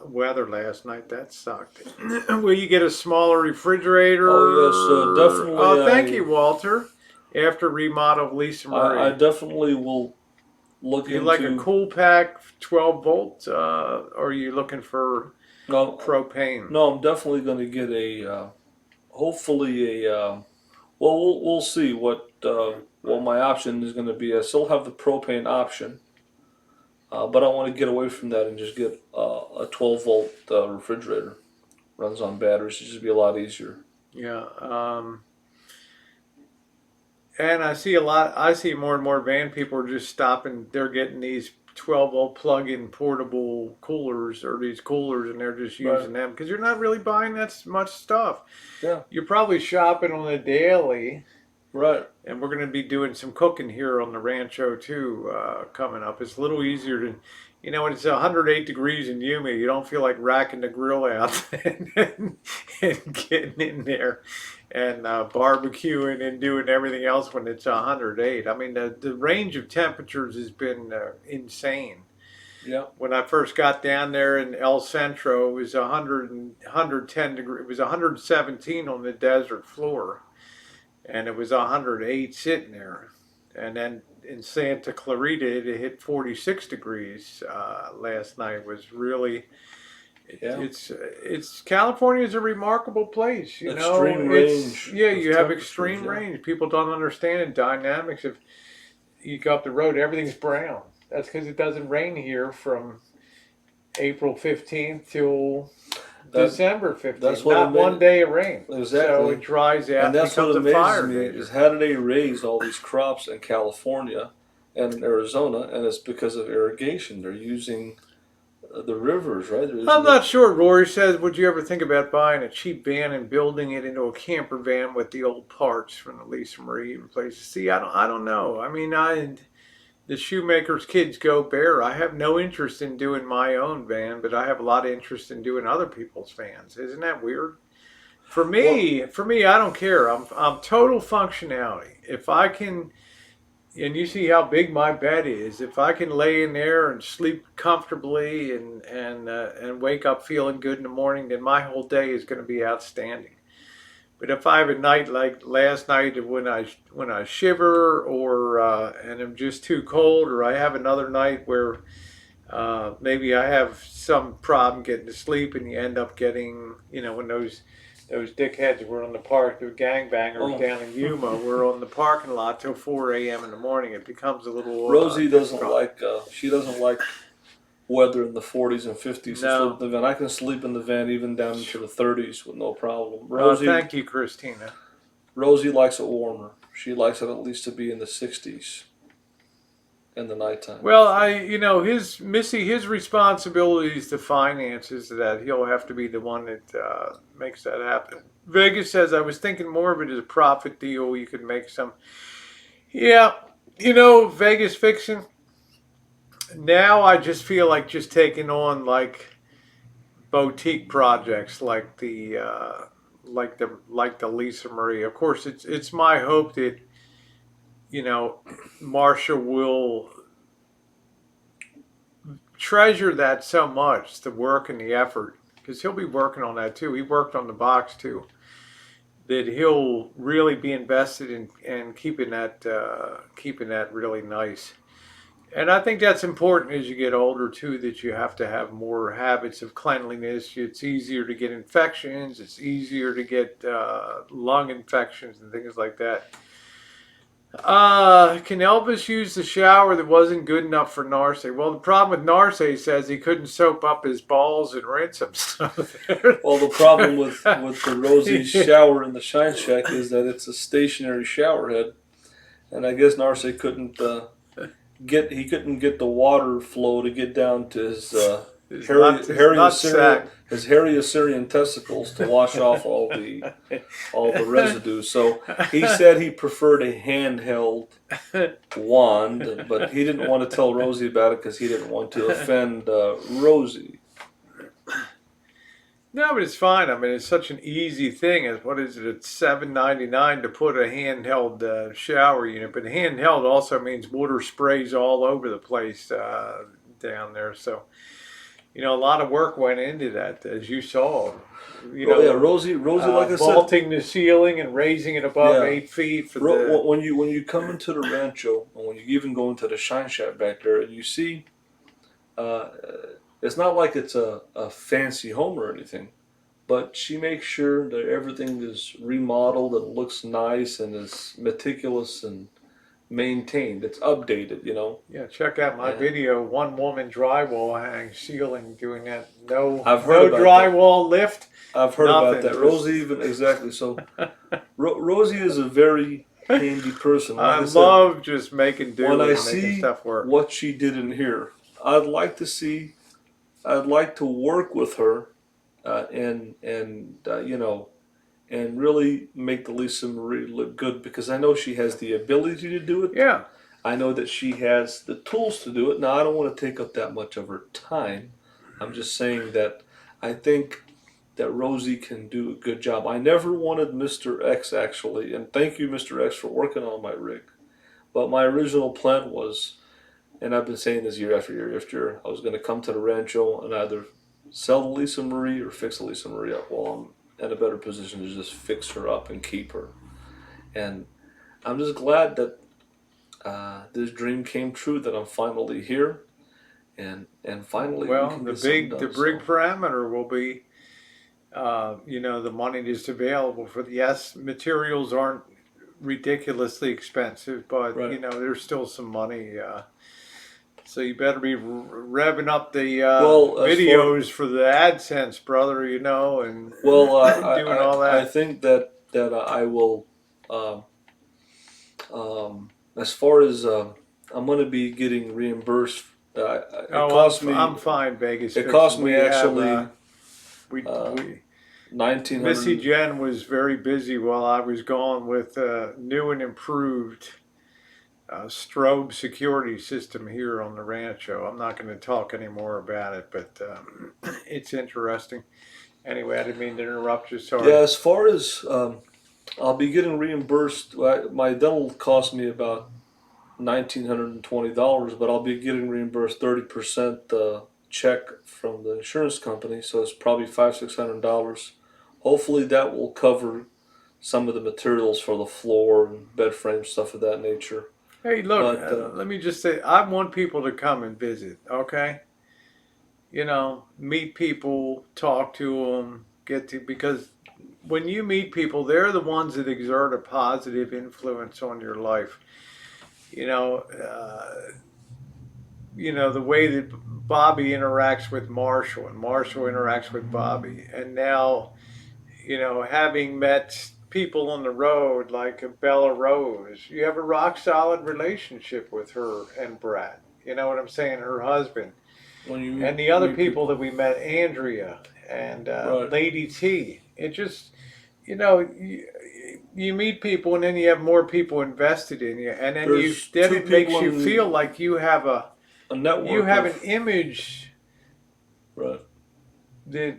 weather last night. That sucked. Will you get a smaller oh yes, refrigerator? definitely. Oh, thank you, Walter. After remodel of Lisa I Marie. definitely will look You like a into. cool pack 12 volt, or are you looking for No, propane? no, I'm definitely going to get a. Hopefully a. Well, we'll see what my option is going to be. I still have the propane option, but I want to get away from that and just get a 12-volt refrigerator. Runs on batteries. It should be a lot easier. Yeah. And I see more and more van people are just stopping. They're getting these 12-volt plug-in portable coolers or these coolers, and they're just Right. using them because you're not really buying that much stuff. Yeah. You're probably shopping on a daily, Right. and we're going to be doing some cooking here on the Rancho too coming up. It's a little easier to, you know, when it's 108 degrees and humid, you don't feel like racking the grill out and getting in there and barbecuing and doing everything else when it's 108. I mean, the range of temperatures has been insane. Yeah. When I first got down there in El Centro, it was 100 and 110 degrees. It was 117 on the desert floor, and it was 108 sitting there. And then in Santa Clarita, it hit 46 degrees last night. It was really, Yeah. it's California is a remarkable place. You know, Extreme it's range yeah, of you have temperatures. extreme Yeah. range. People don't understand the dynamics of you go up the road, everything's brown. That's because it doesn't rain here from April 15th till That December that's 15th. what Not one amazed day of rain. So it exactly, dries and out and that's what becomes a amazes fire me is danger. how do they raise all these crops in California and in Arizona, and it's because of irrigation. They're using the rivers, right? They're I'm using the not sure. Rory says, would you ever think about buying a cheap van and building it into a camper van with the old parts from the Lisa Marie places? See, I don't know. I mean, the shoemaker's kids go bare. I have no interest in doing my own van, but I have a lot of interest in doing other people's vans. Isn't that weird? well, For me, I don't care. I'm total functionality. If I can, and you see how big my bed is. If I can lay in there and sleep comfortably and wake up feeling good in the morning, then my whole day is going to be outstanding. But if I have a night like last night when I shiver or and I'm just too cold, or I have another night where maybe I have some problem getting to sleep, and you end up getting, you know, when those those dickheads were on the park, the gangbangers Oh. down in Yuma were on the parking lot till 4 a.m. in the morning. It becomes a little Rosie doesn't difficult. like. She doesn't like weather in the 40s and 50s to No. sleep in the van. I can sleep in the van even down into the 30s with no problem. Thank you, Christina. Rosie likes it warmer. She likes it at least to be in the 60s in the nighttime. Well, his responsibility is the finances, that he'll have to be the one that makes that happen. Vegas says, I was thinking more of it as a profit deal. You could make some. Yeah, Vegas fiction. Now I just feel like just taking on like boutique projects like the Lisa Marie. Of course, it's my hope that Marsha will treasure that so much, the work and the effort, because he'll be working on that too. He worked on the box too. That he'll really be invested in keeping that really nice. And I think that's important as you get older too, that you have to have more habits of cleanliness. It's easier to get infections. It's easier to get lung infections and things like that. Can Elvis use the shower that wasn't good enough for Narce? Well, the problem with Narce, he says he couldn't soap up his balls and rinse them. Well, the problem with the Rosie shower in the Shine Shack is that it's a stationary shower head, and I guess Narce couldn't get the water flow to get down to his hairy Assyrian testicles to wash off all the residue. So he said he preferred a handheld wand, but he didn't want to tell Rosie about it because he didn't want to offend Rosie. No, but it's fine. I mean, it's such an easy thing. What is it? It's $7.99 to put a handheld shower unit. But handheld also means water sprays all over the place down there. So, a lot of work went into that, as you saw. Rosie, like I said, vaulting the ceiling and raising it above 8 feet. When you come into the Rancho, and when you even go into the Shine Shack back there, and you see. It's not like it's a fancy home or anything, but she makes sure that everything is remodeled and looks nice and is meticulous and maintained. It's updated, Yeah, check out my video. One woman drywall hang ceiling doing that. No drywall lift. I've heard about that. Rosie even exactly. So Rosie is a very handy person. Like I love just making do when I and see making stuff work. What she did in here. I'd like to work with her, and really make the Lisa Marie look good, because I know she has the ability to do it. Yeah. I know that she has the tools to do it. Now, I don't want to take up that much of her time. I'm just saying that I think that Rosie can do a good job. I never wanted Mr. X, actually, and thank you, Mr. X, for working on my rig. But my original plan was, and I've been saying this year after year after year, I was going to come to the Rancho and either sell the Lisa Marie or fix the Lisa Marie up while I'm in a better position to just fix her up and keep her. And I'm just glad that this dream came true, that I'm finally here, and finally. Well, the big parameter will be, the money that's available for materials aren't ridiculously expensive, but there's still some money. So you better be revving up the videos for the AdSense, brother. And doing all that. I think that I will. As far as I'm going to be getting reimbursed. I'm fine, Vegas. It cost me actually. Missy Jenn was very busy while I was gone with new and improved strobe security system here on the Rancho. I'm not going to talk any more about it, but it's interesting. Anyway, I didn't mean to interrupt you. Sorry. Yeah, as far as I'll be getting reimbursed. My dental cost me about $1,920, but I'll be getting reimbursed 30% check from the insurance company, so it's probably $500-600. Hopefully, that will cover some of the materials for the floor and bed frame, stuff of that nature. Hey, look, let me just say, I want people to come and visit, okay? Meet people, talk to them, get to, because when you meet people, they're the ones that exert a positive influence on your life. You know, the way that Bobby interacts with Marshall and Marshall interacts with Bobby. And now, having met people on the road like Bella Rose, you have a rock solid relationship with her and Brad. You know what I'm saying? Her husband. When you And the other meet people that we met, Andrea and right. Lady T. It just, you meet people and then you have more people invested in you. And then There's then two it makes people you in feel like you have a network an of image right. that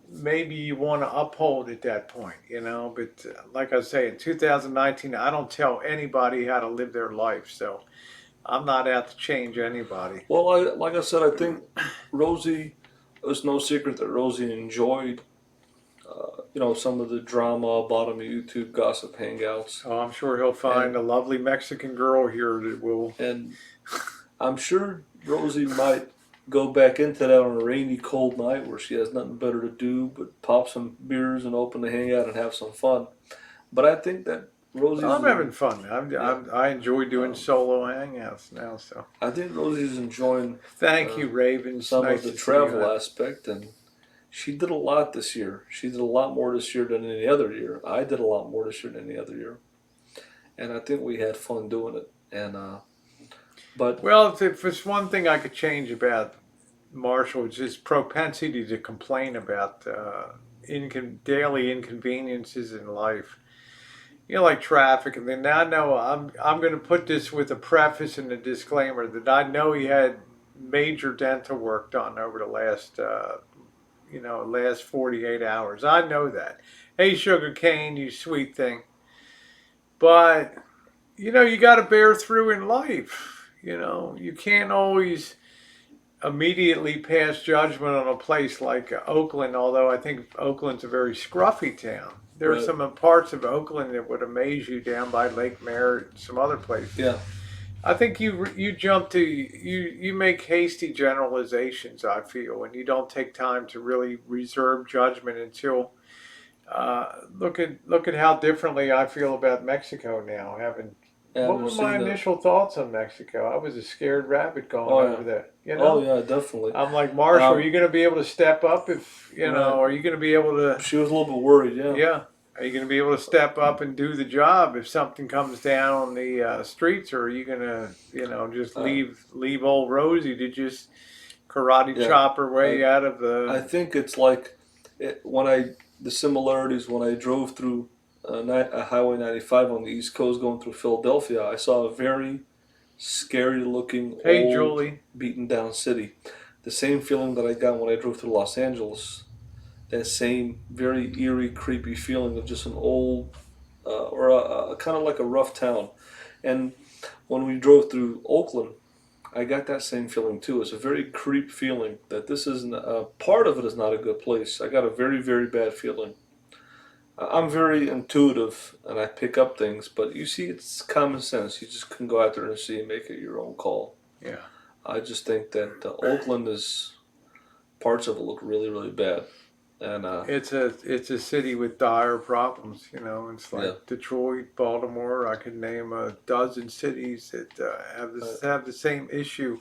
maybe you want to uphold at that point, But like I say, in 2019, I don't tell anybody how to live their life, so I'm not out to change anybody. Well, like I said, I think Rosie. It's no secret that Rosie enjoyed, some of the drama, bottom of YouTube gossip hangouts, Oh, I'm sure he'll find a lovely Mexican girl here that will. and I'm sure Rosie might go back into that on a rainy, cold night where she has nothing better to do but pop some beers and open the hangout and have some fun. But I think that Rosie's. I'm having fun. Yeah. I enjoy doing solo hangouts now. So I think Rosie's enjoying thank you, Ravens. some Nice of the to see travel you. aspect, and she did a lot this year. She did a lot more this year than any other year. I did a lot more this year than any other year, and I think we had fun doing it. And but Well, if it's one thing I could change about Marshall, it's his propensity to complain about daily inconveniences in life. Like traffic, and then I know I'm going to put this with a preface and a disclaimer that I know he had major dental work done over the last 48 hours. I know that. Hey, sugar cane, you sweet thing. But you got to bear through in life. You can't always immediately pass judgment on a place like Oakland, although I think Oakland's a very scruffy town. There are right. some parts of Oakland that would amaze you down by Lake Merritt and some other places. Yeah. I think you jump to you make hasty generalizations, I feel, and you don't take time to really reserve judgment until look at how differently I feel about Mexico now. What were my initial thoughts on Mexico? I was a scared rabbit going over there. Oh yeah, definitely. I'm like, Marshall, are you going to be able to step up if right. Are you going to be able to? She was a little bit worried. Yeah. Yeah. Are you going to be able to step up and do the job if something comes down on the streets, or are you going to, just leave old Rosie to just karate chop her way out of the? I think it's like the similarities when I drove through Highway 95 on the East Coast going through Philadelphia. I saw a very scary looking old Julie. beaten down city. The same feeling that I got when I drove through Los Angeles. That same very eerie, creepy feeling of just an old, or a kind of like a rough town. And when we drove through Oakland, I got that same feeling too. It's a very creep feeling that this isn't, part of it is not a good place. I got a very, very bad feeling. I'm very intuitive and I pick up things, but you see, it's common sense. You just can go out there and see and make it your own call. Yeah. I just think that Oakland parts of it look really, really bad. And it's a city with dire problems. It's like Detroit, Baltimore. I could name a dozen cities that have the same issue.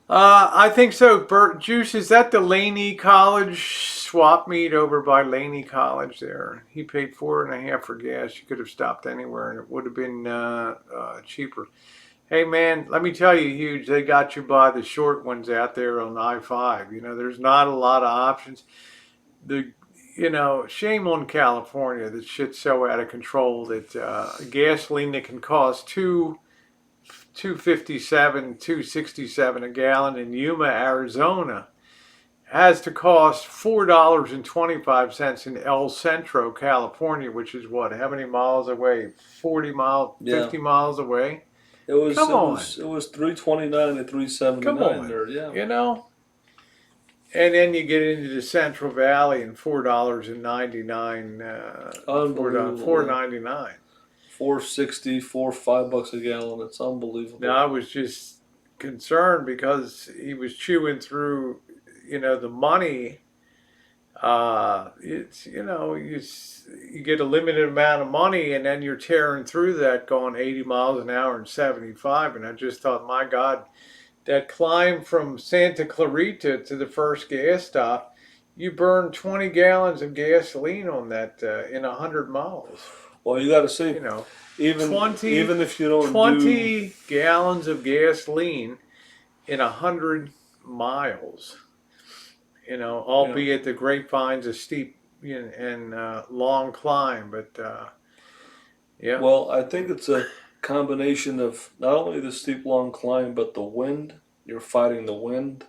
I think so. Bert Juice, is that the Laney College swap meet over by Laney College there? He paid $4.50 for gas. You could have stopped anywhere and it would have been cheaper. Hey man, let me tell you, Huge, they got you by the short ones out there on I-5. There's not a lot of options. Shame on California. That shit's so out of control that gasoline that can cost $2.57, $2.67 a gallon in Yuma, Arizona, has to cost $4.25 in El Centro, California, which is what? How many miles away? 40 miles, 50 miles away. It was $3.29 and $3.79 Come on. there. Yeah. And then you get into the Central Valley and $4.99. Unbelievable. $4.99. $4.60, $5 a gallon. It's unbelievable. Now I was just concerned because he was chewing through, the money It's, you get a limited amount of money, and then you're tearing through that going 80 miles an hour and 75. And I just thought, my God, that climb from Santa Clarita to the first gas stop, you burn 20 gallons of gasoline on that in 100 miles. Well, you got to see, You know, even 20, if you don't 20 gallons of gasoline in 100 miles. Albeit the Grapevine's a steep and long climb, but yeah. Well, I think it's a combination of not only the steep long climb, but the wind. You're fighting the wind.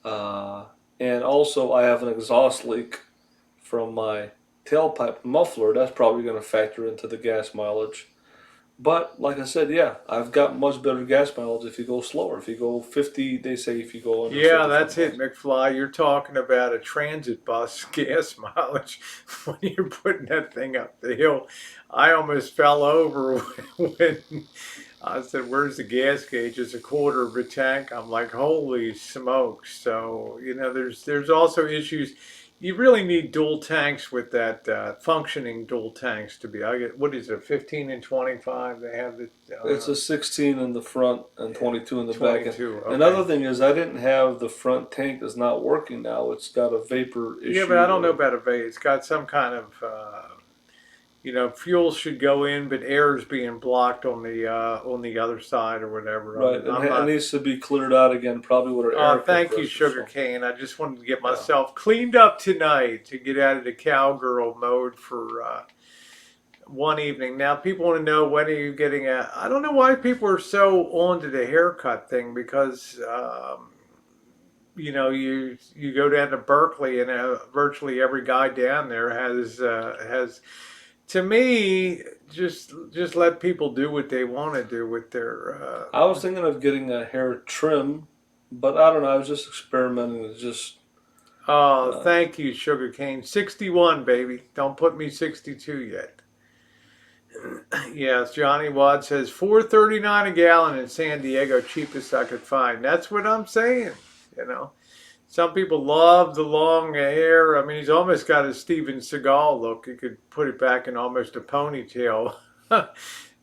And also, I have an exhaust leak from my tailpipe muffler. That's probably going to factor into the gas mileage. But like I said, yeah, I've got much better gas mileage if you go slower. If you go 50, they say if you go under 50. Yeah, that's it, McFly. You're talking about a transit bus gas mileage when you're putting that thing up the hill. I almost fell over when I said, "Where's the gas gauge?" It's a quarter of a tank. I'm like, "Holy smokes!" So there's also issues. You really need dual tanks with that functioning dual tanks to be. I get, what is it, 15 and 25? They have the. It's a 16 in the front and 22 in the back. 22. Okay. Another thing is I didn't have the front tank is not working now. It's got a vapor issue. Yeah, but I don't know about a vapor. It's got some kind of. Fuel should go in, but air is being blocked on the other side or whatever. Right, it needs to be cleared out again, probably with our air. Thank you, Sugarcane. I just wanted to get myself cleaned up tonight to get out of the cowgirl mode for one evening. Now, people want to know, when are you getting a... I don't know why people are so onto the haircut thing, because... you go down to Berkeley, and virtually every guy down there has. To me, just let people do what they want to do with their. I was thinking of getting a hair trim, but I don't know. I was just experimenting. It's just. Thank you, Sugarcane. 61, baby. Don't put me 62 yet. Yes, Johnny Watt says $4.39 a gallon in San Diego, cheapest I could find. That's what I'm saying. Some people love the long hair. I mean, he's almost got a Steven Seagal look. You could put it back in almost a ponytail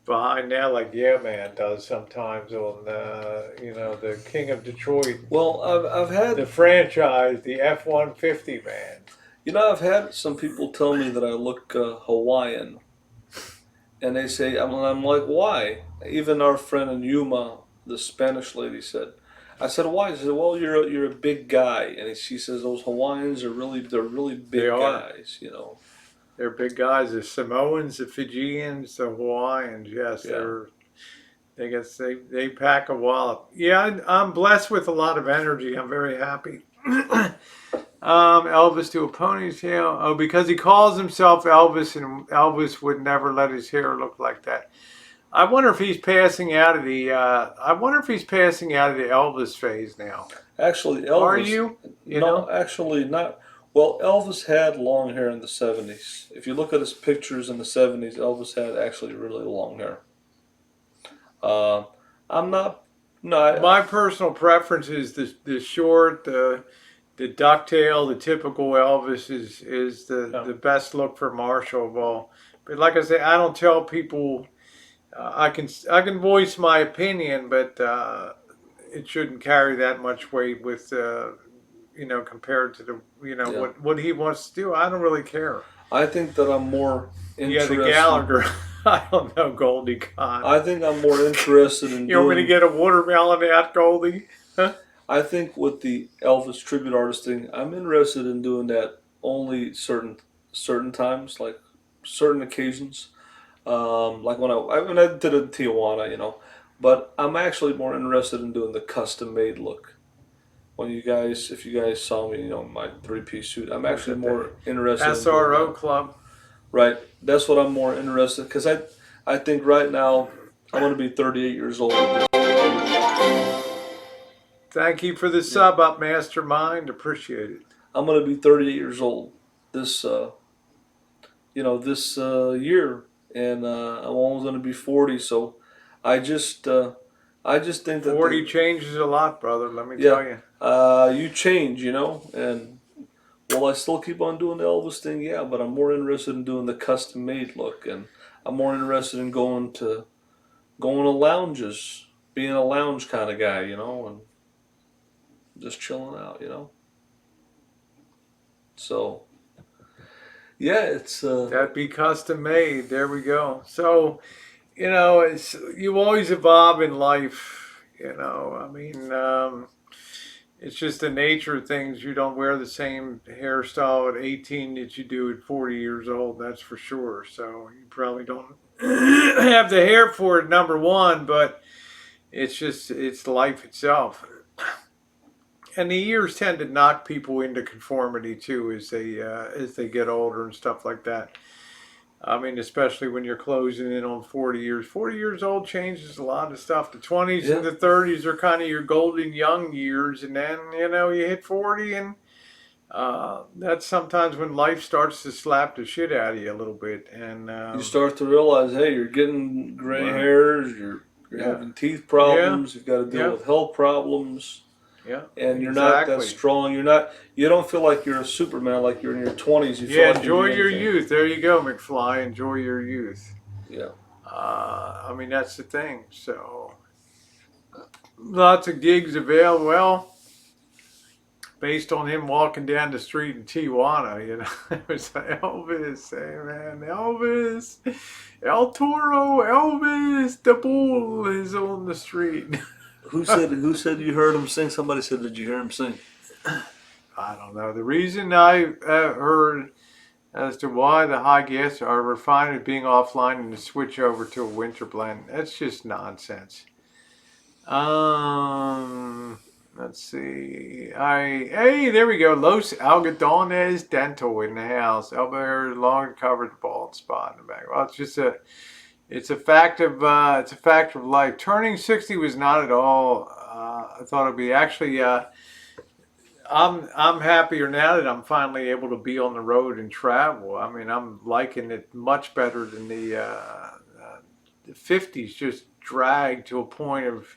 behind now, like Man does sometimes on, the King of Detroit. Well, I've had... the franchise, the F-150 man. I've had some people tell me that I look Hawaiian. And they say, I'm like, why? Even our friend in Yuma, the Spanish lady, said... I said, why? She said, well, you're a big guy. And she says, those Hawaiians are really big guys, They're big guys. The Samoans, the Fijians, the Hawaiians, yes. Yeah. They pack a wallop. Yeah, I'm blessed with a lot of energy. I'm very happy. Elvis to a ponytail. Oh, because he calls himself Elvis, and Elvis would never let his hair look like that. I wonder if he's passing out of the. Elvis phase now. Actually, Elvis. Are you? Actually not. Well, Elvis had long hair in the 70s. If you look at his pictures in the 70s, Elvis had actually really long hair. I'm not. No. My personal preference is the short, the ducktail, the typical Elvis is the best look for Marshall of all. But like I say, I don't tell people. I can voice my opinion, but it shouldn't carry that much weight with compared to the what he wants to do. I don't really care. I think that I'm more interested. Yeah, the Gallagher. I don't know, Goldie Con. I think I'm more interested in. You want me to get a watermelon out, Goldie? Huh? I think with the Elvis tribute artist thing, I'm interested in doing that only certain times, like certain occasions. Like when I did it in Tijuana, but I'm actually more interested in doing the custom made look. If you guys saw me, my 3-piece suit, I'm actually more interested. SRO Club. Right, that's what I'm more interested, because I think right now I'm going to be 38 years old. Thank you for the sub up, Mastermind. Appreciate it. I'm going to be 38 years old this year. And I'm almost going to be 40, so I just think that 40 changes a lot, brother. Let me tell you. You change, and will I still keep on doing the Elvis thing? Yeah, but I'm more interested in doing the custom made look, and I'm more interested in going to lounges, being a lounge kind of guy, you know, and just chilling out, you know. So yeah, it's That'd be custom made. There we go. So, it's you always evolve in life. I mean, it's just the nature of things. You don't wear the same hairstyle at 18 that you do at 40 years old. That's for sure. So you probably don't have the hair for it, number one, but it's life itself. And the years tend to knock people into conformity too as they get older and stuff like that. I mean, especially when you're closing in on 40 years. 40 years old changes a lot of stuff. The 20s and the 30s are kind of your golden young years. And then, you hit 40 and that's sometimes when life starts to slap the shit out of you a little bit. And you start to realize, hey, you're getting gray hairs, you're having teeth problems, you've got to deal with health problems. Yeah, and you're not that strong. You don't feel like you're a Superman like you're in your 20s. You feel like enjoy your youth. There you go, McFly. Enjoy your youth. Yeah. I mean, that's the thing. So, lots of gigs available. Well, based on him walking down the street in Tijuana, it was like, Elvis, hey man, Elvis, El Toro, Elvis, the bull is on the street. Who said you heard him sing? Somebody said, did you hear him sing? I don't know. The reason I heard as to why the high gas are refined as being offline and to switch over to a winter blend, that's just nonsense. Let's see. Hey, there we go. Los Algodones Dental in the house. Elbow hair long covered the bald spot in the back. Well, it's a fact of life. Turning 60 was not at all. I thought it'd be actually. I'm happier now that I'm finally able to be on the road and travel. I mean, I'm liking it much better than the 50s. Just dragged to a point of,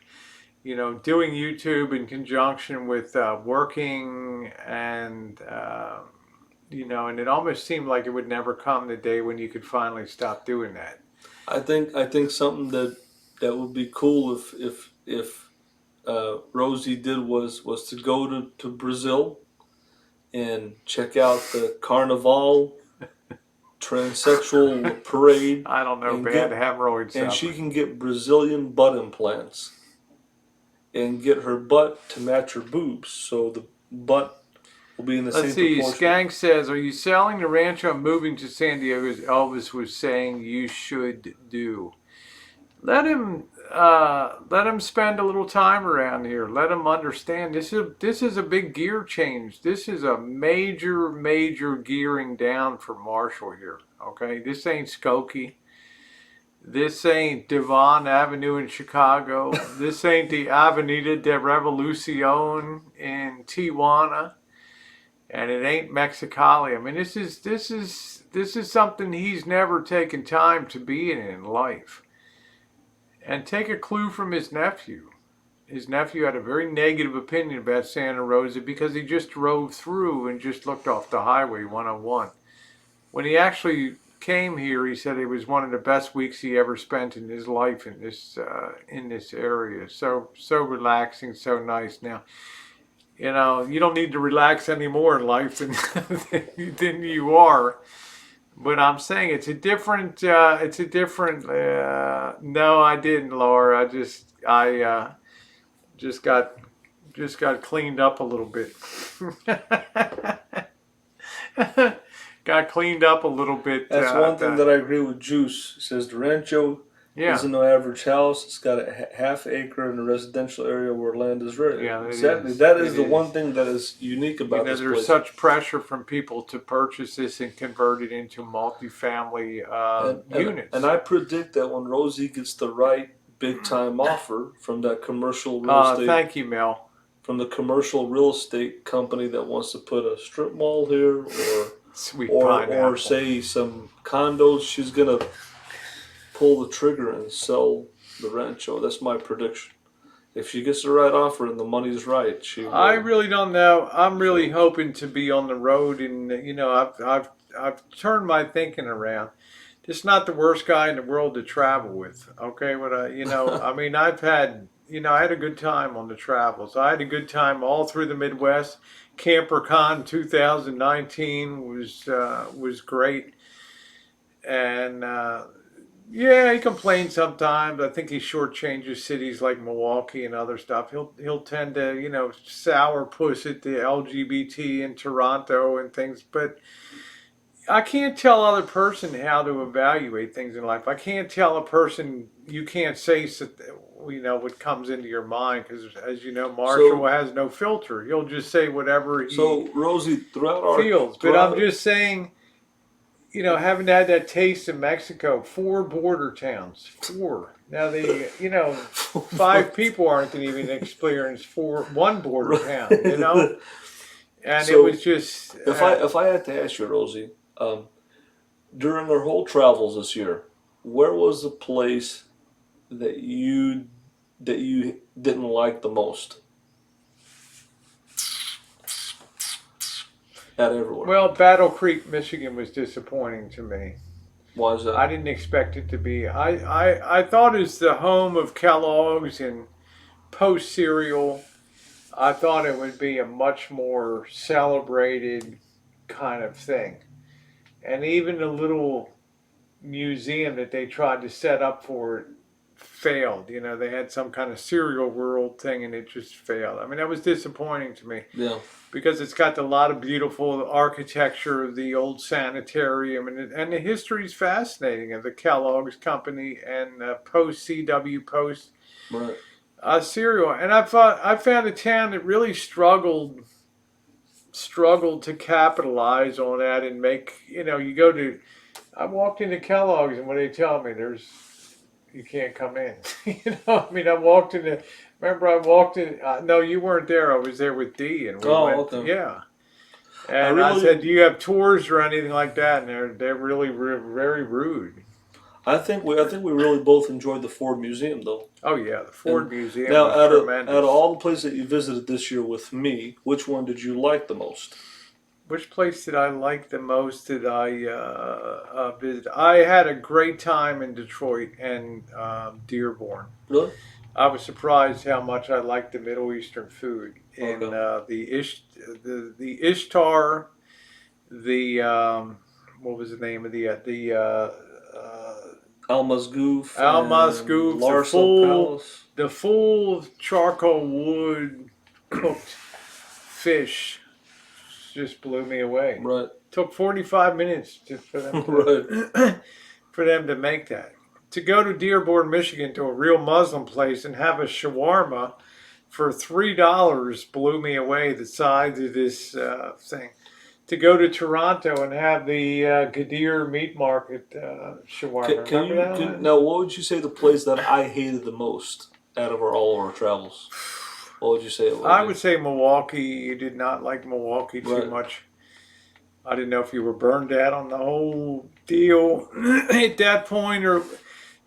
doing YouTube in conjunction with working and. And it almost seemed like it would never come the day when you could finally stop doing that. I think something that would be cool if Rosie did was to go to Brazil and check out the Carnival transsexual parade. I don't know, bad hemorrhoids. And she can get Brazilian butt implants and get her butt to match her boobs, so the butt will be in the same proportion. Let's see, Skank says, are you selling the rancho and moving to San Diego as Elvis was saying you should do? Let him spend a little time around here. Let him understand this is a big gear change. This is a major gearing down for Marshall here. Okay, this ain't Skokie. This ain't Devon Avenue in Chicago. This ain't the Avenida de Revolucion in Tijuana. And it ain't Mexicali. I mean, this is something he's never taken time to be in life. And take a clue from his nephew. His nephew had a very negative opinion about Santa Rosa because he just drove through and just looked off the highway 101. When he actually came here, he said it was one of the best weeks he ever spent in his life in this area. So relaxing, so nice. Now, you don't need to relax anymore in life than you are. But I'm saying it's a different. No, I didn't, Laura. I just got cleaned up a little bit. Got cleaned up a little bit. That's one thing that I agree with Juice. He says the Rancho isn't no average house. It's got a half acre in a residential area where land is rare. Yeah, exactly. That is the one thing that is unique about this place. There's such pressure from people to purchase this and convert it into multifamily units. And I predict that when Rosie gets the right big time offer from that commercial real estate. Thank you, Mel. From the commercial real estate company that wants to put a strip mall here or say some condos, she's gonna pull the trigger and sell the Rancho. That's my prediction. If she gets the right offer and the money's right, she will. I really don't know. I'm really hoping to be on the road, and I've turned my thinking around. Just not the worst guy in the world to travel with. Okay, I mean, I had a good time on the travels. I had a good time all through the Midwest. CamperCon 2019 was great, and yeah, he complains sometimes. I think he shortchanges cities like Milwaukee and other stuff. He'll tend to sourpuss at the LGBT in Toronto and things, but I can't tell other person how to evaluate things in life. I can't tell a person. You can't say what comes into your mind, because as you know, Marshall has no filter. He'll just say whatever he Rosie, feels. But I'm just saying, having had that taste in Mexico, 4 border towns, 4. Now 5 people aren't going to even experience one border town, and it was just. If I had to ask you, Rosie, during our whole travels this year, where was the place that you didn't like the most? Everywhere. Well, Battle Creek, Michigan was disappointing to me. Why is that? I didn't expect it to be. I thought it's the home of Kellogg's and Post cereal. I thought it would be a much more celebrated kind of thing. And even the little museum that they tried to set up for it failed. They had some kind of cereal world thing and it just failed. I mean, that was disappointing to me. Yeah. Because it's got a lot of beautiful architecture of the old sanitarium, and the history is fascinating of the Kellogg's company and Post cereal. And I found a town that really struggled to capitalize on that and make, I walked into Kellogg's and what they tell me, you can't come in. I mean, remember I walked in, no, you weren't there. I was there with Dee and we went, okay. Yeah. And I said, do you have tours or anything like that? And they're really very rude. I think we really both enjoyed the Ford Museum, though. Oh yeah, the Ford Museum now, was tremendous. Out of all the places that you visited this year with me, which one did you like the most? Which place did I like the most? Did I visit? I had a great time in Detroit and Dearborn. Really? I was surprised how much I liked the Middle Eastern food. In the Ishtar, what was the name of the Al Mazgoof, the full charcoal wood cooked fish just blew me away. Right. Took 45 minutes for them for them to make that. To go to Dearborn, Michigan, to a real Muslim place and have a shawarma for $3 blew me away. The size of this thing. To go to Toronto and have the Gadir meat market shawarma. Now, what would you say the place that I hated the most out of all of our travels? What would you say it was? I would say Milwaukee. You did not like Milwaukee too much. I didn't know if you were burned out on the whole deal at that point, or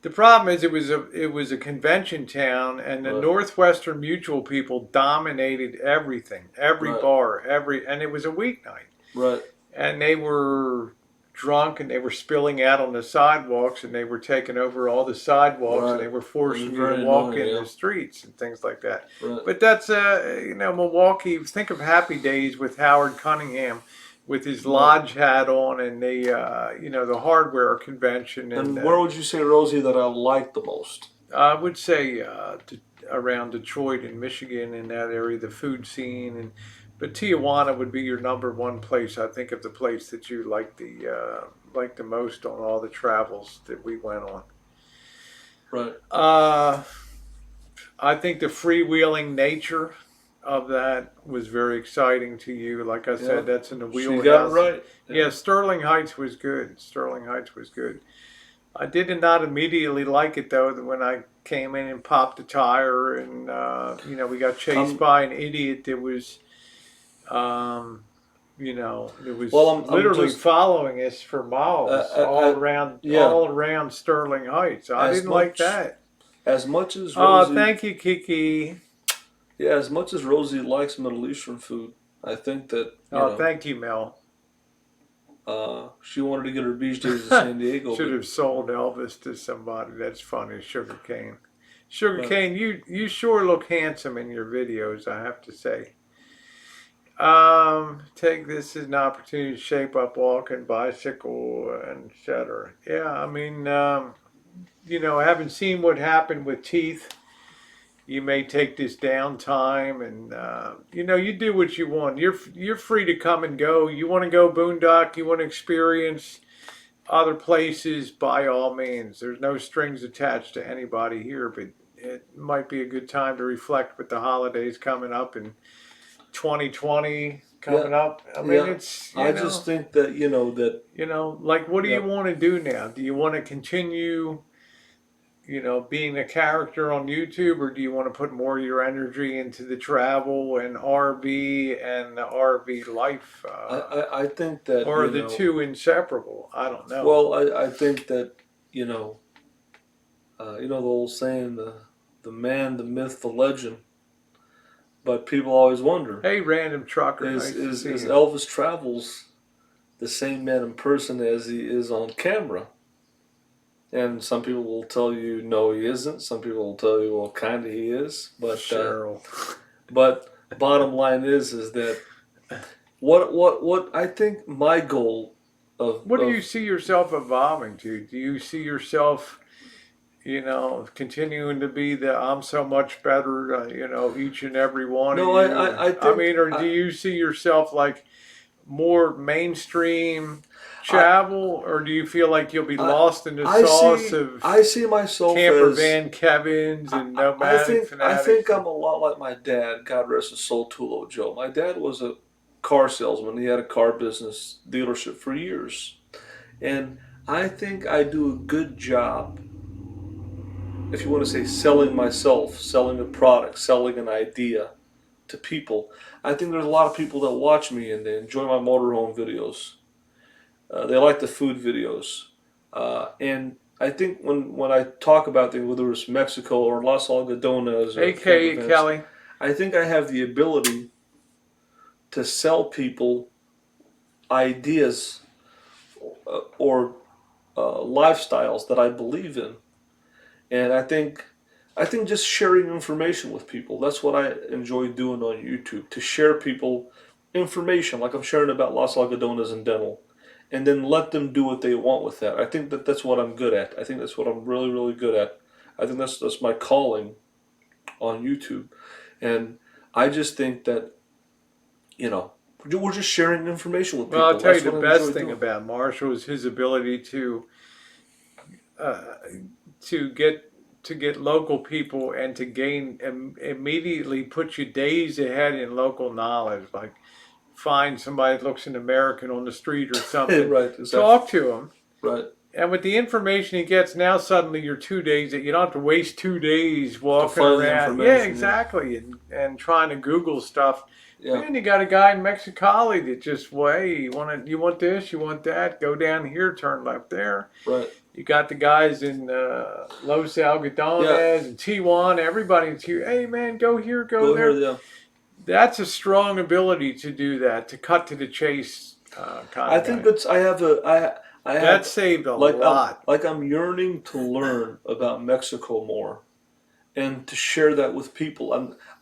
the problem is it was a convention town, and the Northwestern Mutual people dominated everything, every bar, and it was a weeknight. Right. And they were drunk and they were spilling out on the sidewalks and they were taking over all the sidewalks and they were forcing you to walk in the streets and things like that. Right. But that's, Milwaukee, think of Happy Days with Howard Cunningham with his lodge hat on and the hardware convention. And where would you say, Rosie, that I liked the most? I would say around Detroit and Michigan in that area, the food scene But Tijuana would be your number one place. I think of the place that you like the most on all the travels that we went on. Right. I think the freewheeling nature of that was very exciting to you. Like I said, that's in the wheelhouse. You got it right. Yeah, Sterling Heights was good. I did not immediately like it though. When I came in and popped a tire, and we got chased by an idiot that was. It was literally following us for miles all around Sterling Heights. I didn't like that. as much as Oh, Rosie, thank you, Kiki. yeah, as much as Rosie likes Middle Eastern food, I think that, Oh, thank you, Mel. she wanted to get her beach days in San Diego, Should but have sold Elvis to somebody. That's funny, Sugarcane. right. Sugarcane, you sure look handsome in your videos, I have to say. Take this as an opportunity to shape up walking, bicycle, and etc. Yeah, I mean, having seen what happened with teeth, you may take this downtime, and you do what you want. You're free to come and go. You want to go boondock, you want to experience other places, by all means. There's no strings attached to anybody here, but it might be a good time to reflect with the holidays coming up and 2020 Yeah, coming up. I mean, yeah. it's, I just think that, that, like, what do yeah. you want to do now? Do you want to continue, being a character on YouTube, or do you want to put more of your energy into the travel and RV and the RV life? I think that, Or are the two inseparable? I don't know. well, I think that, you know, the old saying, the man, the myth, the legend. But people always wonder, Hey, random trucker, is nice to is see is you. Elvis Travels the same man in person as he is on camera? And some people will tell you no, he isn't. Some people will tell you, well, kind of he is. Cheryl. But bottom line is that what I think my goal What do you of see yourself evolving to? Do you see yourself, continuing to be the I'm so much better, each and every one of no, you? I I think mean, or do I you see yourself like more mainstream I travel, or do you feel like you'll be I lost in the I sauce see of I see myself camper as van Kevins and nomadic I fanatics? think I'm a lot like my dad. God rest his soul, Tulo Joe. My dad was a car salesman. He had a car business dealership for years, and I think I do a good job. If you want to say selling myself, selling a product, selling an idea to people, I think there's a lot of people that watch me and they enjoy my motorhome videos. They like the food videos, and I think when I talk about things, whether it's Mexico or Las Algodonas or camper AK vans, Kelly. I think I have the ability to sell people ideas or lifestyles that I believe in, and I think just sharing information with people. That's what I enjoy doing on YouTube, to share people information like I'm sharing about Las Algodonas and dental, and then let them do what they want with that. I think that that's what I'm good at. I think that's what I'm really, really good at. I think that's my calling on YouTube. And I just think that, you know, we're just sharing information with Well, I'll people. tell you That's the what I enjoy best thing doing. about Marshall is his ability uh, to get local people and to gain immediately put you days ahead in local knowledge. Like find somebody that looks an American on the street or something, Right, exactly. talk to them. Right. And with the information he gets now, suddenly you're 2 days that you don't have to waste 2 days To walking find the around. Yeah, information, yeah. exactly, and trying to Google stuff. Yeah. Man, you got a guy in Mexicali that just, well, hey, you want this, you want that, go down here, turn left there. Right. You got the guys in Los Yeah. Algodones and Tijuana, everybody in Tijuana. Hey, man, go here, go Go here, there. yeah. That's a strong ability to do that, to cut to the chase kind I of think guy. that's I That have saved a like lot. I'm yearning to learn about Mexico more and to share that with people.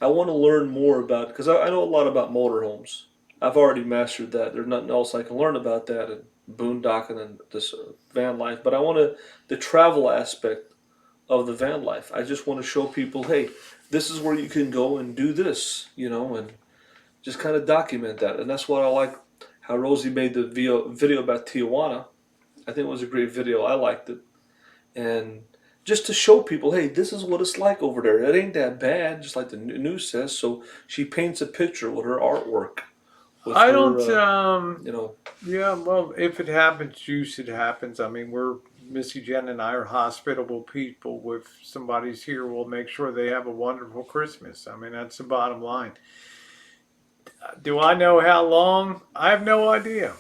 I want to learn more about, because I know a lot about motorhomes. I've already mastered that. There's nothing else I can learn about that and boondocking and this van life. But I want to the travel aspect of the van life. I just want to show people, hey, this is where you can go and do this, and just kind of document that. And that's what I like. How Rosie made the video about Tijuana. I think it was a great video. I liked it, and just to show people, hey, this is what it's like over there. It ain't that bad, just like the news says. So she paints a picture with her artwork, with I her, don't, you know. yeah, well, if it happens, juice, it happens. I mean, Missy Jenn and I are hospitable people. If somebody's here, we'll make sure they have a wonderful Christmas. I mean, that's the bottom line. Do I know how long? I have no idea.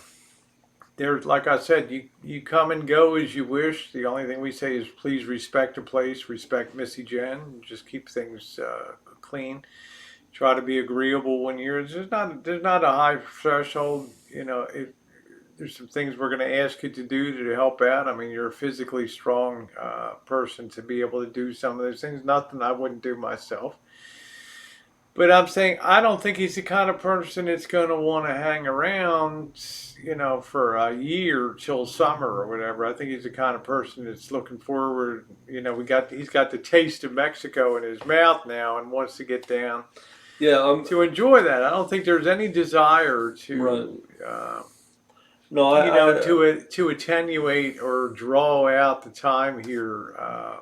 there's, like I said, you come and go as you wish. The only thing we say is please respect the place, respect Missy Jenn, just keep things clean. Try to be agreeable when you're. There's not a high threshold. There's some things we're going to ask you to do to help out. I mean, you're a physically strong person to be able to do some of those things. Nothing I wouldn't do myself. But I'm saying I don't think he's the kind of person that's going to want to hang around, for a year till summer or whatever. I think he's the kind of person that's looking forward. He's got the taste of Mexico in his mouth now and wants to get down. Yeah, to enjoy that. I don't think there's any desire to, right. No, to attenuate or draw out the time here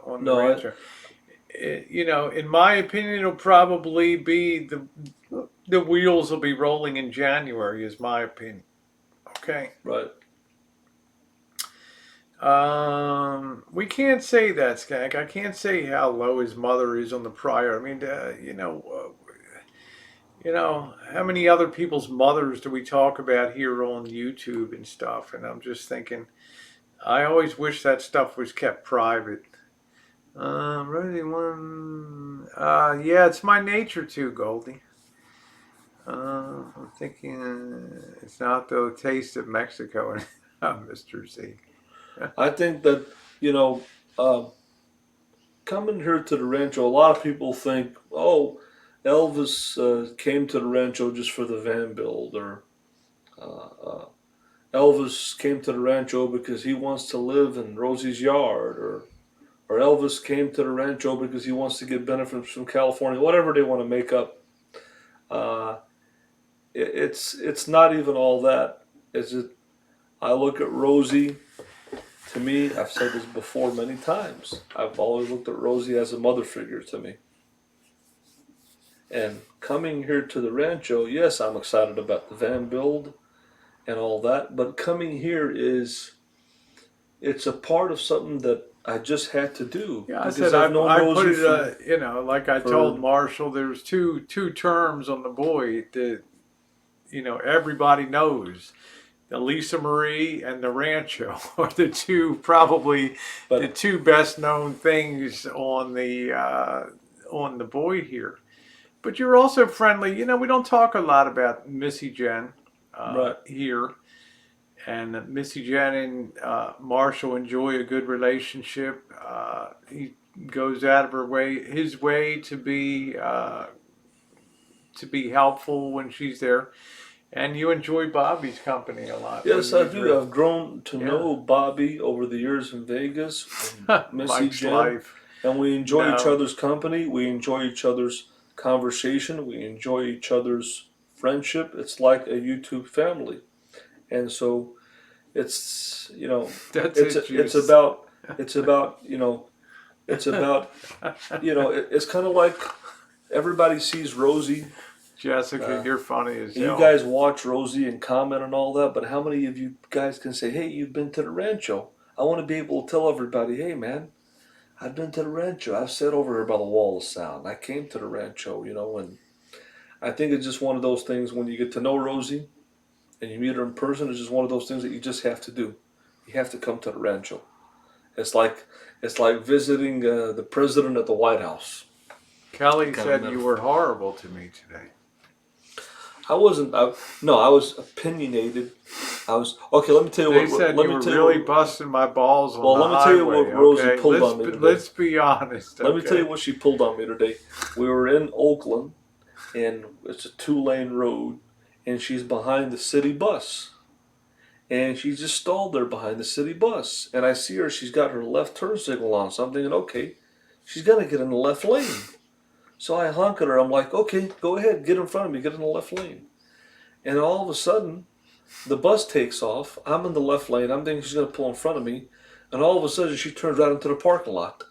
on the Rancho. In my opinion, it'll probably be the wheels will be rolling in January, is my opinion. Okay. Right. We can't say that, Skank. I can't say how low his mother is on the prior. I mean, how many other people's mothers do we talk about here on YouTube and stuff? And I'm just thinking, I always wish that stuff was kept private. Rosie one. Yeah, it's my nature too, Goldie. I'm thinking it's not the taste of Mexico, Mr. Z. I think that coming here to the Rancho, a lot of people think, oh, Elvis came to the Rancho just for the van build, or Elvis came to the Rancho because he wants to live in Rosie's yard, or Elvis came to the Rancho because he wants to get benefits from California, whatever they want to make up. It's not even all that. I look at Rosie, to me, I've said this before many times, I've always looked at Rosie as a mother figure to me. And coming here to the Rancho, yes, I'm excited about the van build and all that, but coming here it's a part of something that I just had to do. Yeah, I said I put it, like I told Marshall, there's two terms on the boy that, everybody knows. The Lisa Marie and the Rancho are the two, probably the two best known things on the boy here. But you're also friendly. We don't talk a lot about Missy Jenn here. And Missy Jenn and Marshall enjoy a good relationship. He goes out of his way to be helpful when she's there. And you enjoy Bobby's company a lot. Yes, I do. I've grown to know Bobby over the years in Vegas. Missy Jenn. And we enjoy each other's company. We enjoy each other's conversation. We enjoy each other's friendship. It's like a YouTube family. And so it's about it's kind of like everybody sees Rosie. Jessica, you're funny as hell. You guys watch Rosie and comment and all that, but how many of you guys can say, hey, you've been to the Rancho? I want to be able to tell everybody, hey man, I've been to the Rancho. I've sat over here by the Wall of Sound. I came to the Rancho, and I think it's just one of those things when you get to know Rosie and you meet her in person, it's just one of those things that you just have to do. You have to come to the Rancho. It's like visiting the president at the White House. Kelly said you were horrible to me today. I wasn't. I was opinionated. Okay. Let me tell you what. They said you were really busting my balls on the highway. Well, let me tell you what Rosie pulled on me today. Let's be honest. Let me tell you what she pulled on me today. We were in Oakland, and it's a 2-lane road, and she's behind the city bus, and she just stalled there behind the city bus, and I see her. She's got her left turn signal on. So I'm thinking, okay, she's gonna get in the left lane. So I honk at her. I'm like, okay, go ahead, get in front of me, get in the left lane. And all of a sudden, the bus takes off. I'm in the left lane. I'm thinking she's going to pull in front of me. And all of a sudden, she turns right into the parking lot.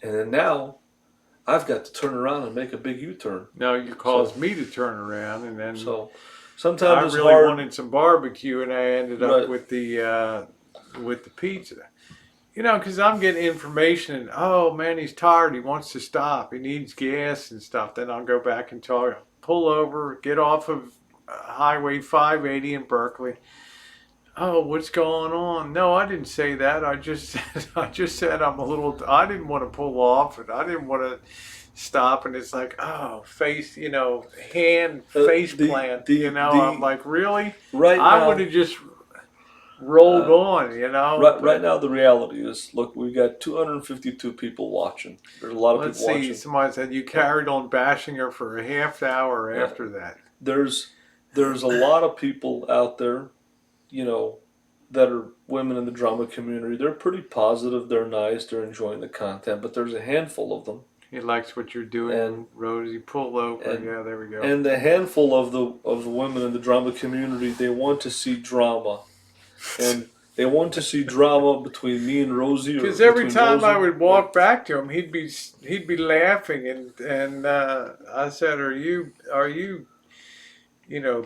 And then now, I've got to turn around and make a big U-turn. Now you caused me to turn around, and then sometimes it's really hard. wanted some barbecue, and I ended up with the pizza. Because I'm getting information, and oh man, he's tired. He wants to stop. He needs gas and stuff. Then I'll go back and pull over, get off of Highway 580 in Berkeley. oh, what's going on? No, I didn't say that. I just said I'm a little. I didn't want to pull off, and I didn't want to stop. And it's like, oh, face, hand face plant. I'm The like, really? right I would now, have just rolled uh, on. right But now the reality is, look, we've got 252 people watching. There's a lot of let's people see. watching. Somebody said you Yeah, carried on bashing her for a half hour yeah. after that. There's there's a lot of people out there, you know, that are women in the drama community. They're pretty positive. They're nice. They're enjoying the content. But there's a handful of them, He likes what you're doing, and Rosie. Pull over. and Yeah, there we go. and the handful of the women in the drama community, they want to see drama, and they want to see drama between me and Rosie, or Because every between time I Rosie. would Yeah, walk back to him, he'd be laughing, and I said, "Are you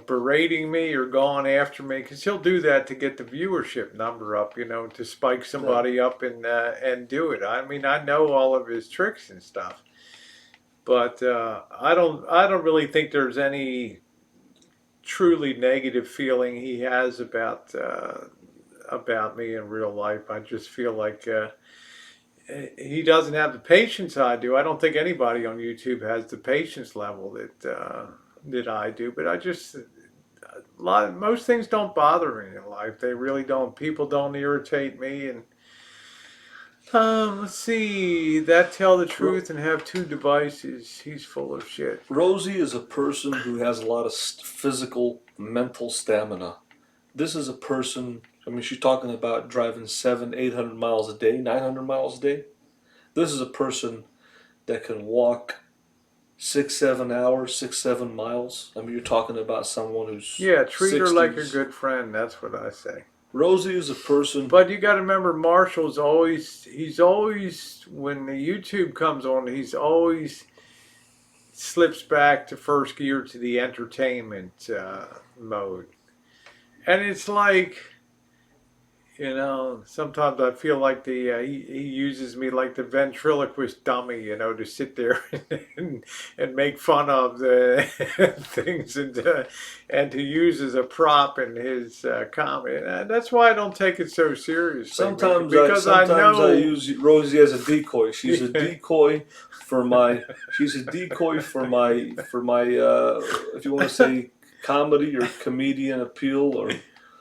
berating me or going after me?" Because he'll do that to get the viewership number up, to spike yeah. somebody up and do it. I mean, I know all of his tricks and stuff, but I don't really think there's any truly negative feeling he has about me in real life. I just feel like. He doesn't have the patience I do. I don't think anybody on YouTube has the patience level that I do. But I just most things don't bother me in life. They really don't. People don't irritate me. And let's see, that tell the Ro- truth and have two devices. He's full of shit. Rosie is a person who has a lot of physical, mental stamina. This is a person. I mean, she's talking about driving 800 miles a day, 900 miles a day. This is a person that can walk 6, 7 hours, 6, 7 miles. I mean, you're talking about someone who's Yeah, treat her like a 60s. good friend. That's what I say. Rosie is a person. But you got to remember, he's always, when the YouTube comes on, he's always slips back to first gear to the entertainment mode. And it's like, sometimes I feel like he uses me like the ventriloquist dummy, to sit there and make fun of the things and to use as a prop in his comedy. And that's why I don't take it so seriously because I Sometimes I know. use Rosie as a decoy. She's a decoy for my. She's a decoy for my. If you want to say comedy or comedian appeal or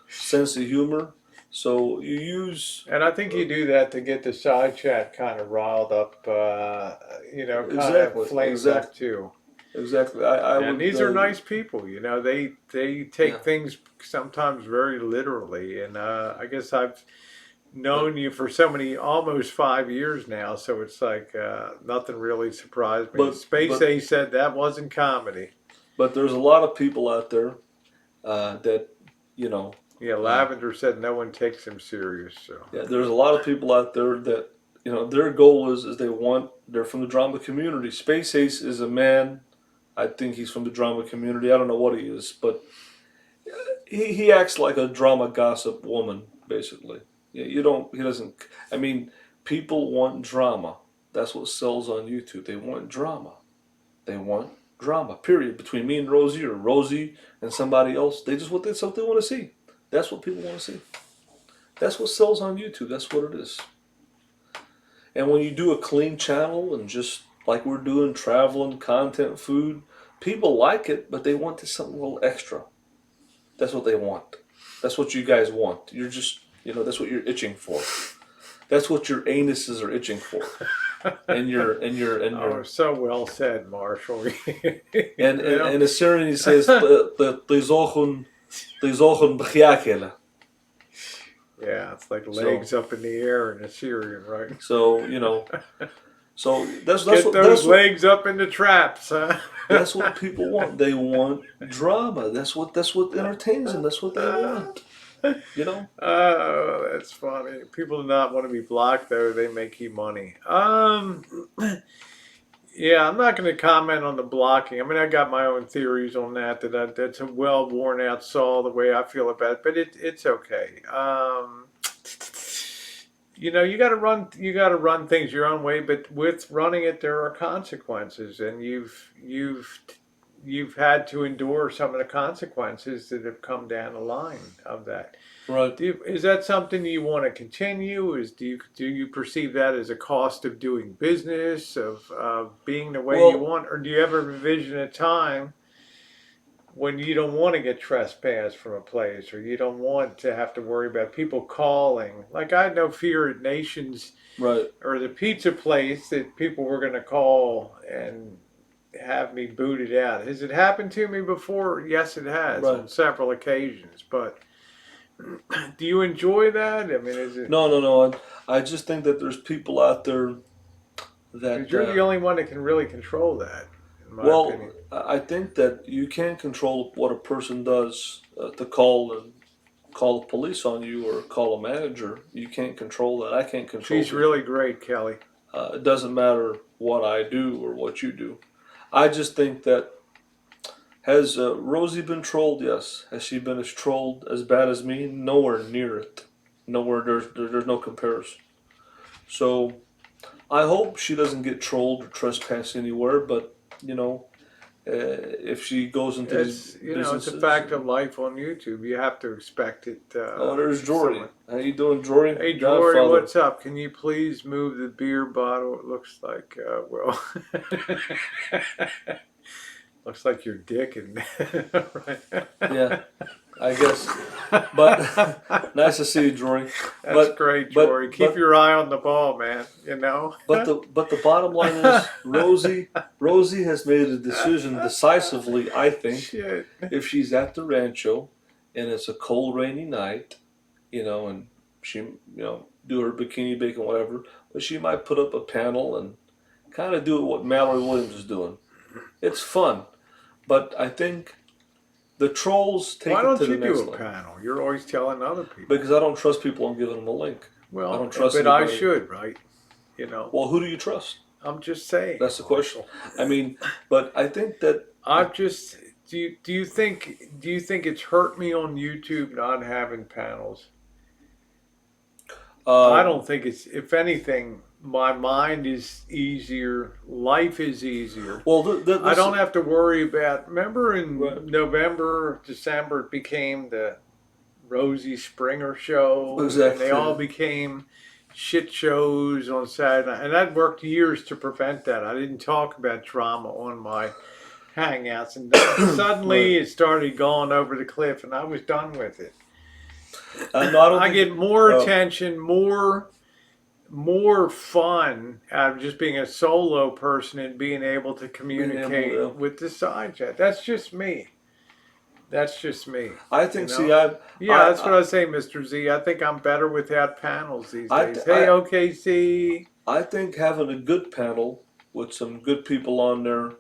sense of humor. So you use And I think you do that to get the side chat kind of riled up, kind of exactly, flamed up too. exactly. I And would. these are nice people, they take Yeah. things sometimes very literally. And I guess I've known you for so many, almost 5 years now, so it's like nothing really surprised me. But Space but A said that wasn't comedy. but there's a lot of people out there that you know. Yeah, Uh, Lavender said no one takes him serious. So yeah, there's a lot of people out there that their goal is they're from the drama community. Space Ace is a man. I think he's from the drama community. I don't know what he is, but he acts like a drama gossip woman basically. You don't. He doesn't. I mean, people want drama. That's what sells on YouTube. They want drama. They want drama. Period. Between me and Rosie, or Rosie and somebody else, that's what they want to see. That's what people want to see. That's what sells on YouTube. That's what it is. And when you do a clean channel and just like we're doing, traveling, content, food, people like it, but they want something a little extra. That's what they want. That's what you guys want. You're just, that's what you're itching for. That's what your anuses are itching for. oh, so well said, Marshall. and as Syrian says, "They zogen begiakelen." Yeah, it's like legs up in the air in Assyrian, right? So so that's Get what those legs up in the traps, huh? that's what people want. They want drama. That's what entertains them. That's what they want. Oh, that's funny. People do not want to be blocked, though. They make you money. Yeah, I'm not going to comment on the blocking. I mean, I got my own theories on that. That's a well worn out saw the way I feel about it, but it's okay. You got to run things your own way, but with running it, there are consequences, and you've you've had to endure some of the consequences that have come down the line of that. Right. Is that something you want to continue? Do you perceive that as a cost of doing business, of being the way you Well, want, or do you ever envision a time when you don't want to get trespassed from a place, or you don't want to have to worry about people calling? Like I had no fear at Nations right. or the pizza place that people were going to call and have me booted out. Has it happened to me before? Yes, it has Right. on several occasions. But do you enjoy that? I mean, is it No. I just think that there's people out there because that, you're the only one that can really control that, in my well, opinion. I think that you can't control what a person does to call the police on you or call a manager. You can't control that. I can't control. She's really great, Kelly. It doesn't matter what I do or what you do. I just think that has Rosie been trolled? Yes. Has she been as trolled as bad as me? Nowhere near it. Nowhere. There's no comparison. So I hope she doesn't get trolled or trespass anywhere. But you know, if she goes into these It's a businesses, fact of life on YouTube. You have to expect it. oh, there's Jory. Someone. How you doing, Jory? Hey, Jory, Godfather. what's up? Can you please move the beer bottle? It looks like, looks like you're dicking. Right. Yeah, I guess. But nice to see you, Jory. That's great, Jory. Keep your eye on the ball, man. You know. But the bottom line is Rosie has made a decision decisively. I think Shit. if she's at the Rancho and it's a cold, rainy night, and she do her bikini bacon, whatever, but she might put up a panel and kind of do what Mallory Williams is doing. It's fun, but I think the trolls take Why it don't to the you next do a level. panel? You're always telling other people. Because I don't trust people on giving them a link. Well, I don't trust but I anybody. should, right? You know. Well, who do you trust? I'm just saying. That's the question. I mean, but I think that I'm just. Do you think it's hurt me on YouTube not having panels? I don't think it's. If anything, my mind is easier. Life is easier. Well, I don't have to worry about. Remember in Right. November, December, it became the Rosie Springer show, Exactly. and they all became shit shows on Saturday night. And I'd worked years to prevent that. I didn't talk about drama on my hangouts, and suddenly it started going over the cliff, and I was done with it. I get more attention, more fun out of just being a solo person and being able to communicate with the side chat. That's just me. That's just me. I think. You know? See, that's what I say, Mr. Z. I think I'm better without panels these days. Hey, OKC. I think having a good panel with some good people on there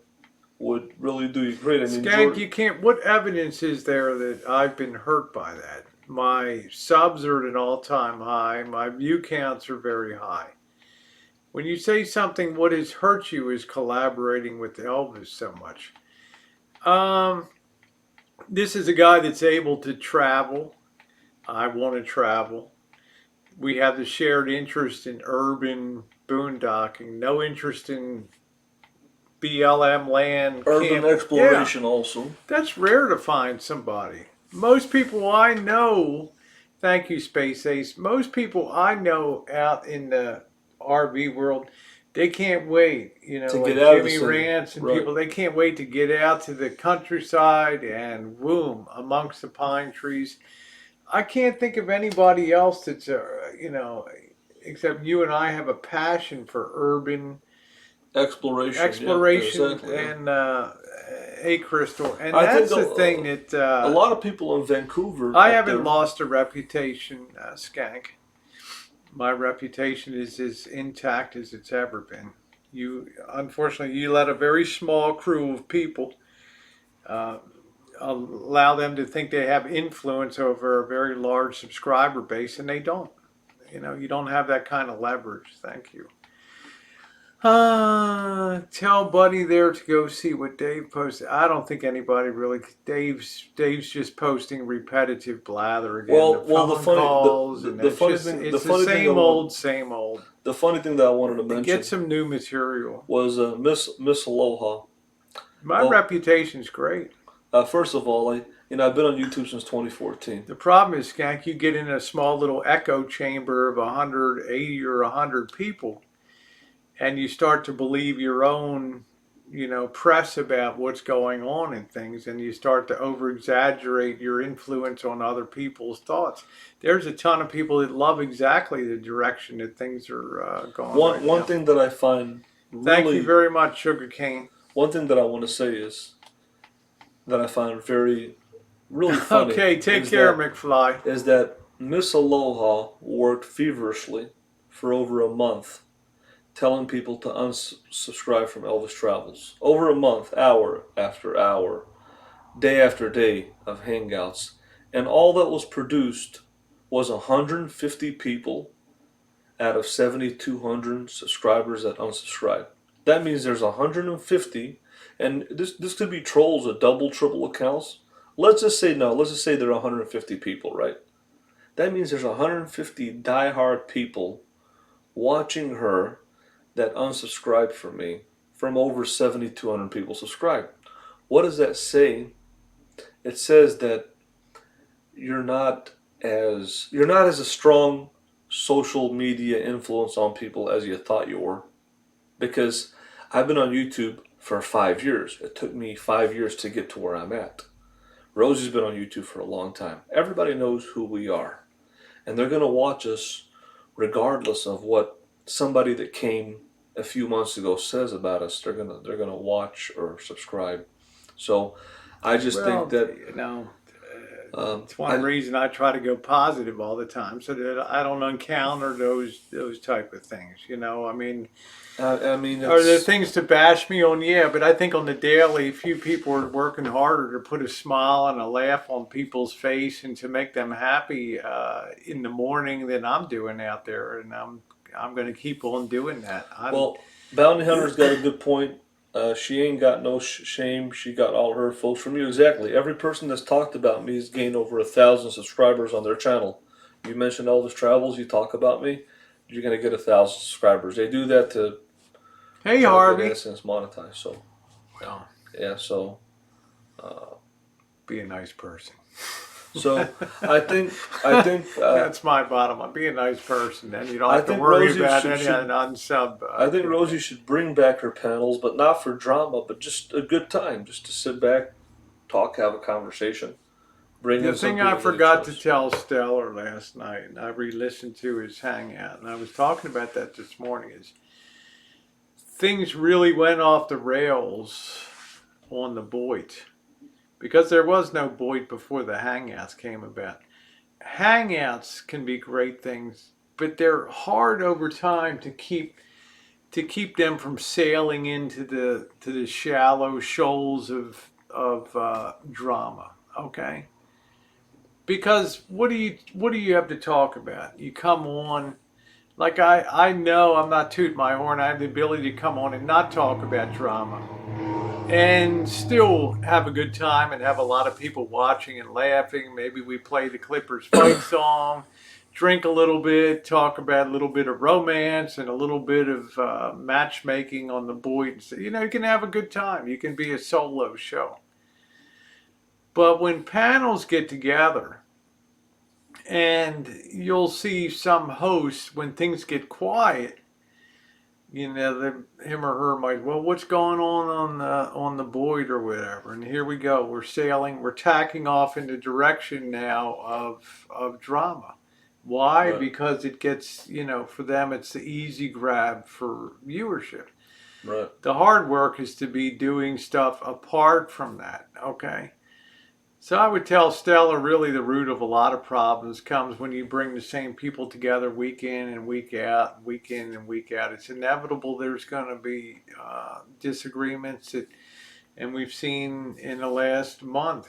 would really do you great. I mean, Skank, you can't. What evidence is there that I've been hurt by that? My subs are at an all-time high. My view counts are very high. When you say something, what has hurt you is collaborating with Elvis so much. This is a guy that's able to travel. I want to travel. We have the shared interest in urban boondocking. No interest in BLM land. Urban exploration also. That's rare to find somebody. Most people I know, thank you, Space Ace, most people I know out in the RV world, they can't wait, to like get out Jimmy Rance and people, they can't wait to get out to the countryside and boom, amongst the pine trees. I can't think of anybody else that's, except you and I have a passion for urban exploration exactly. And a crystal, and that's the thing that a lot of people in Vancouver. I haven't lost a reputation, Skank. My reputation is as intact as it's ever been. Unfortunately, you let a very small crew of people allow them to think they have influence over a very large subscriber base, and they don't. You don't have that kind of leverage. Thank you. Tell Buddy there to go see what Dave posted. I don't think anybody really. Dave's just posting repetitive blather again. The same old. The funny thing that I wanted to mention. Get some new material. Was Miss Aloha. My Well, reputation's great. first of all, I've been on YouTube since 2014. The problem is, Skank, you get in a small little echo chamber of 180 or 100 people, and you start to believe your own, press about what's going on and things, and you start to over exaggerate your influence on other people's thoughts. There's a ton of people that love exactly the direction that things are going right One now. thing that I find Thank you really, very much, Sugar Cane. one thing that I want to say is that I find really funny. Okay, take care, McFly. Is that Miss Aloha worked feverishly for over a month telling people to unsubscribe from Elvis Travels. Over a month, hour after hour, day after day of hangouts. And all that was produced was 150 people out of 7,200 subscribers that unsubscribed. That means there's 150, and this could be trolls of double, triple accounts. Let's just say there are 150 people, right? That means there's 150 diehard people watching her that unsubscribed from me from over 7,200 people subscribed. What does that say? It says that you're not as a strong social media influence on people as you thought you were. Because I've been on YouTube for 5 years. It took me 5 years to get to where I'm at. Rosie's been on YouTube for a long time. Everybody knows who we are. And they're going to watch us regardless of what somebody that came a few months ago says about us. They're gonna watch or subscribe. So I just think that it's one reason I try to go positive all the time, so that I don't encounter those type of things. I mean, are there things to bash me on? Yeah, but I think on the daily, few people are working harder to put a smile and a laugh on people's face and to make them happy in the morning than I'm doing out there, and I'm going to keep on doing that. Well, Bounty Hunter's got a good point. She ain't got no shame. She got all her folks from you. Exactly. Every person that's talked about me has gained over 1,000 subscribers on their channel. You mentioned Elvis Travels. You talk about me. You're gonna get 1,000 subscribers. They do that to Hey, try Harvey. to get AdSense monetized. So, well, yeah. So, be a nice person. So I think that's my bottom line. Be a nice person, then you don't have to worry about any unsub. I think Rosie should bring back her panels, but not for drama, but just a good time, just to sit back, talk, have a conversation. The thing I forgot to tell Stellar last night, and I re-listened to his hangout, and I was talking about that this morning, is things really went off the rails on the Boyd. Because there was no Boyd before the Hangouts came about. Hangouts can be great things, but they're hard over time to keep them from sailing into the shallow shoals of drama. Okay, because what do you have to talk about? You come on, like I know I'm not tooting my horn. I have the ability to come on and not talk about drama and still have a good time and have a lot of people watching and laughing. Maybe we play the Clippers fight song, drink a little bit, talk about a little bit of romance and a little bit of matchmaking on the Boyd. You can have a good time. You can be a solo show. But when panels get together, and you'll see some hosts, when things get quiet, him or her might, well, what's going on the Boyd or whatever, and here we go, we're tacking off in the direction now of drama. Why? Right. Because it gets, for them it's the easy grab for viewership. Right. The hard work is to be doing stuff apart from that. Okay. So I would tell Stella, really the root of a lot of problems comes when you bring the same people together week in and week out, week in and week out. It's inevitable there's going to be disagreements, and we've seen in the last month,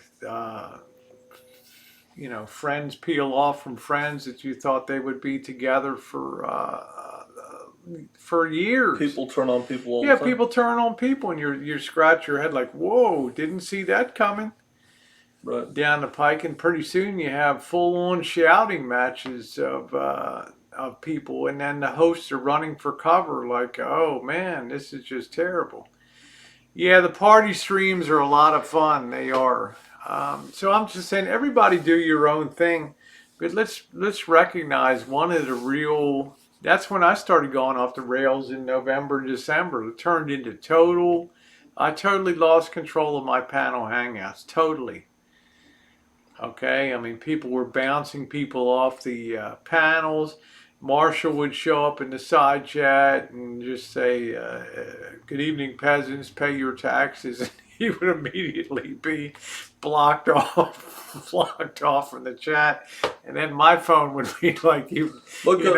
friends peel off from friends that you thought they would be together for years. People turn on people all the time. Yeah, people turn on people, and you scratch your head like, whoa, didn't see that coming. Right. Down the pike, and pretty soon you have full-on shouting matches of people, and then the hosts are running for cover like, oh man, this is just terrible. Yeah, the party streams are a lot of fun. They are. So I'm just saying, everybody do your own thing, but let's recognize one of the real. That's when I started going off the rails in November, December. It turned into total. I totally lost control of my panel hangouts. Totally. Okay, I mean, people were bouncing people off the panels. Marshall would show up in the side chat and just say, "Good evening, peasants. Pay your taxes." And he would immediately be blocked off, blocked off from the chat. And then my phone would be like, Let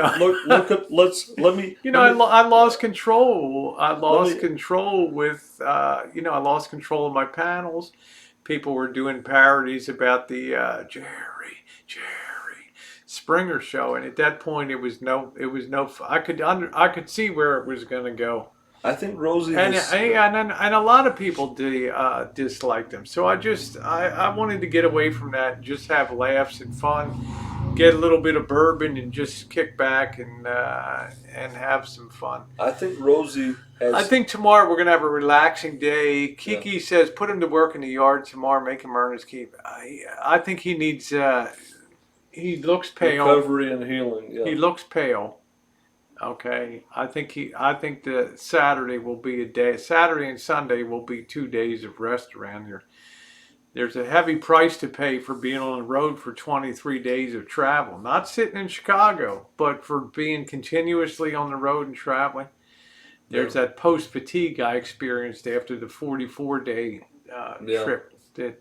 me. I lost control. I lost me- control with, I lost control of my panels. People were doing parodies about the Jerry Springer show, and at that point, it was no. I could see where it was going to go. I think Rosie And has. and a lot of people disliked him. So I wanted to get away from that and just have laughs and fun, get a little bit of bourbon and just kick back and have some fun. I think Rosie has. I think tomorrow we're gonna have a relaxing day. Kiki says put him to work in the yard tomorrow, make him earn his keep. I think he needs. He looks pale. Recovery and healing. Yeah. He looks pale. Okay, I think the Saturday will be a day. Saturday and Sunday will be 2 days of rest around here. There's a heavy price to pay for being on the road for 23 days of travel. Not sitting in Chicago, but for being continuously on the road and traveling. There's that post-fatigue I experienced after the 44-day trip. That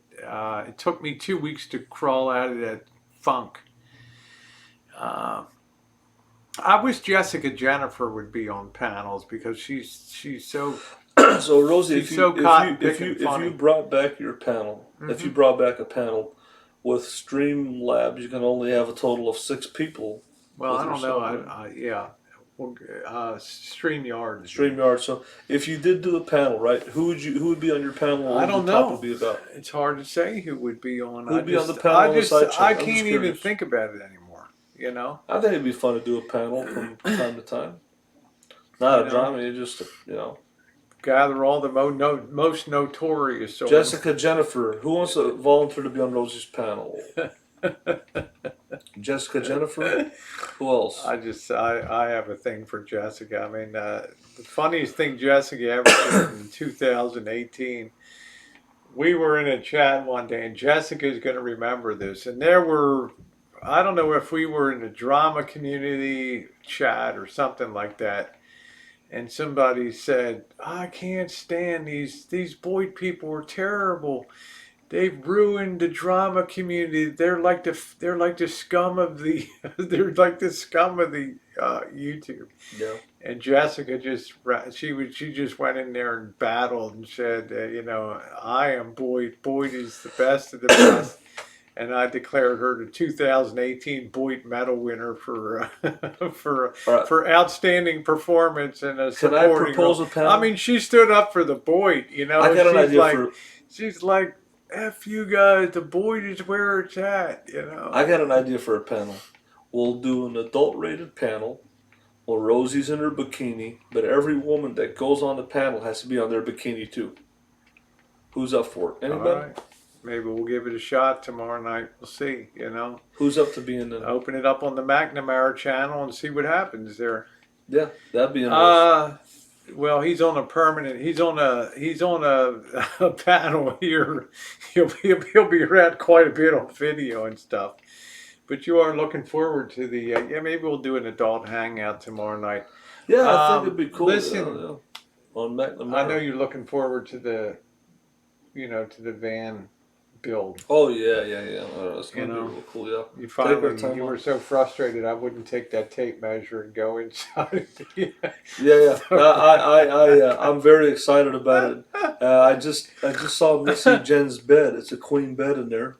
it took me 2 weeks to crawl out of that funk. I wish Jessica Jennifer would be on panels because she's so. So Rosie, if you brought back your panel, if you brought back a panel with Streamlabs, you can only have a total of 6 people. Well, I don't know. Yeah. StreamYard. StreamYard. So if you did do the panel, right? Who would be on your panel? I don't know. Would be about? It's hard to say who would be on. Who would be on the panel? I can't even think about it anymore. You know. I think it'd be fun to do a panel from time to time. Not a drama. You just gather all the most notorious. Jessica Jennifer. Who wants to volunteer to be on Rosie's panel? Jessica Jennifer. Who else? I have a thing for Jessica. I mean, the funniest thing Jessica ever did in 2018. We were in a chat one day, and Jessica's going to remember this. And there were, I don't know if we were in a drama community chat or something like that. And somebody said, "I can't stand these Boyd people are terrible. They've ruined the drama community. They're like the scum of the YouTube." Yeah. And Jessica she just went in there and battled and said, "I am Boyd. Boyd is the best of the best." And I declared her the 2018 Boyd Medal winner for outstanding performance and a supporting. Can I propose a panel? I mean, she stood up for the Boyd. I got an idea she's like, "F you guys, the Boyd is where it's at." I got an idea for a panel. We'll do an adult-rated panel. Well, Rosie's in her bikini, but every woman that goes on the panel has to be on their bikini too. Who's up for it? Anybody? All right. Maybe we'll give it a shot tomorrow night. We'll see, Who's up to be in the... Open it up on the McNamara channel and see what happens there. Yeah, that'd be interesting. Well, he's on a panel here. He'll be around quite a bit on video and stuff. But you are looking forward to the... maybe we'll do an adult hangout tomorrow night. Yeah, I think it'd be cool. Listen, on McNamara. I know you're looking forward to the, to the van build. Oh yeah. That's gonna be real cool. Yeah. You were so frustrated. I wouldn't take that tape measure and go inside. Yeah. I'm very excited about it. I just saw Missy Jenn's bed. It's a queen bed in there,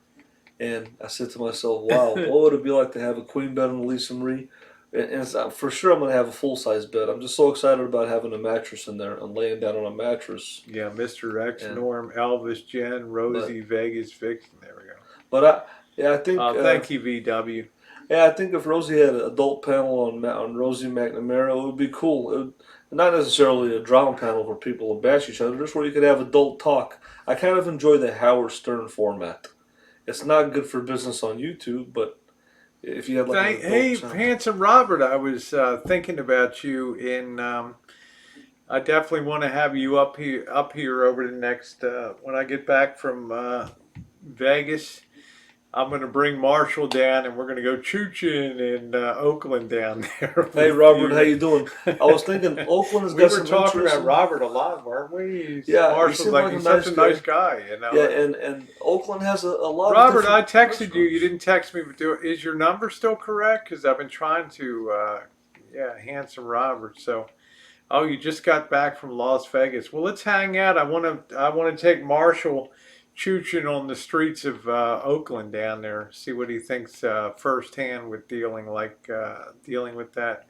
and I said to myself, "Wow, what would it be like to have a queen bed on the Lisa Marie?" And for sure, I'm gonna have a full size bed. I'm just so excited about having a mattress in there and laying down on a mattress. Yeah, Mr. X, Norm, Elvis, Jen, Rosie, Vegas, Vixen. There we go. But I think. Thank you, VW. Yeah, I think if Rosie had an adult panel on Rosie McNamara, it would be cool. Not necessarily a drama panel for people to bash each other, just where you could have adult talk. I kind of enjoy the Howard Stern format. It's not good for business on YouTube, but if you had like an adult Hey, channel. handsome Robert, I was thinking about you in. I definitely want to have you up here over the next when I get back from Vegas. I'm going to bring Marshall down, and we're going to go chooching in Oakland down there Hey with Robert, how you. you doing? I was thinking Oakland has We got were some talking about interesting. Robert a lot, weren't we? Yeah, he Marshall's seemed like like a he's nice such a guy. nice guy, you know. Yeah, and Oakland has a lot of Robert, I different texted you. You restaurants. didn't text me, but is your number still correct? Because I've been trying to, handsome Robert. So, oh, you just got back from Las Vegas. Well, let's hang out. I want to take Marshall chooching on the streets of Oakland down there. See what he thinks firsthand with dealing with that.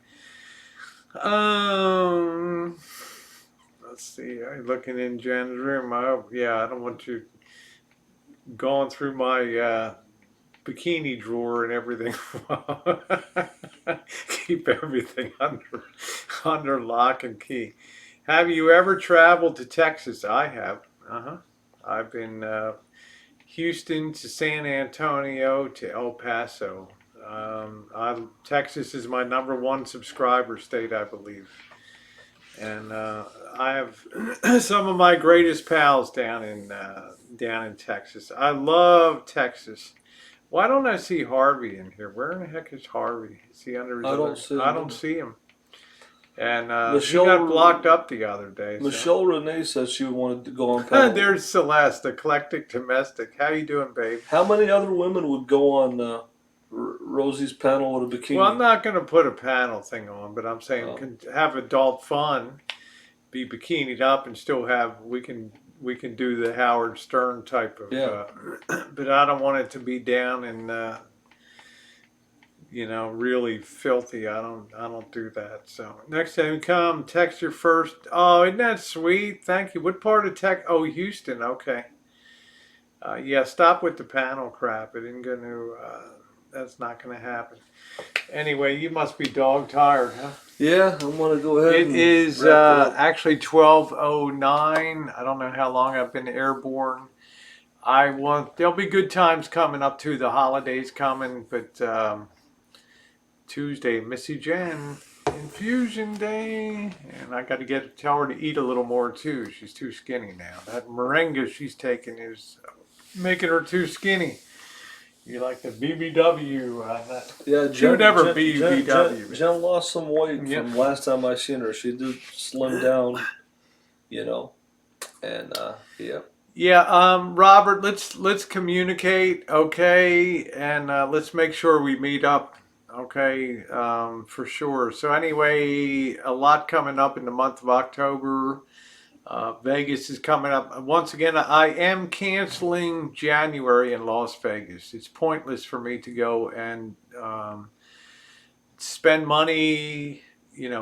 Um, let's see. I'm looking in Jen's room. Oh, yeah, I don't want you going through my bikini drawer and everything. Keep everything under lock and key. Have you ever traveled to Texas? I have. I've been Houston to San Antonio to El Paso. Texas is my #1 subscriber state, I believe, and I have some of my greatest pals down in Texas. I love Texas. Why don't I see Harvey in here? Where in the heck is Harvey? Is he under his I other? don't see I him don't either. see him. And he Michelle got blocked up the other day. So. Michelle Renee said she wanted to go on panel. There's Celeste, eclectic domestic. How you doing, babe? How many other women would go on Rosie's panel with a bikini? Well, I'm not going to put a panel thing on, but I'm saying can have adult fun, be bikinied up, and still have we can do the Howard Stern type of. Yeah. But I don't want it to be down and really filthy. I don't do that. So next time you come, text your first. Oh, isn't that sweet? Thank you. What part of Texas? Oh, Houston. Okay. Yeah, stop with the panel crap. It ain't going to. That's not going to happen. Anyway, you must be dog tired, huh? Yeah, I'm gonna go ahead. It is actually 12:09. I don't know how long I've been airborne. There'll be good times coming up to the holidays coming, but Tuesday, Missy Jenn, infusion day, and I got to tell her to eat a little more too. She's too skinny now. That moringa she's taking is making her too skinny. You like the BBW? Yeah, she would never be BBW. Jen lost some weight from last time I seen her. She did slim down, and yeah. Yeah, Robert, let's communicate, okay, and let's make sure we meet up, okay, for sure. So anyway, a lot coming up in the month of October. Vegas is coming up. Once again, I am canceling January in Las Vegas. It's pointless for me to go and spend money,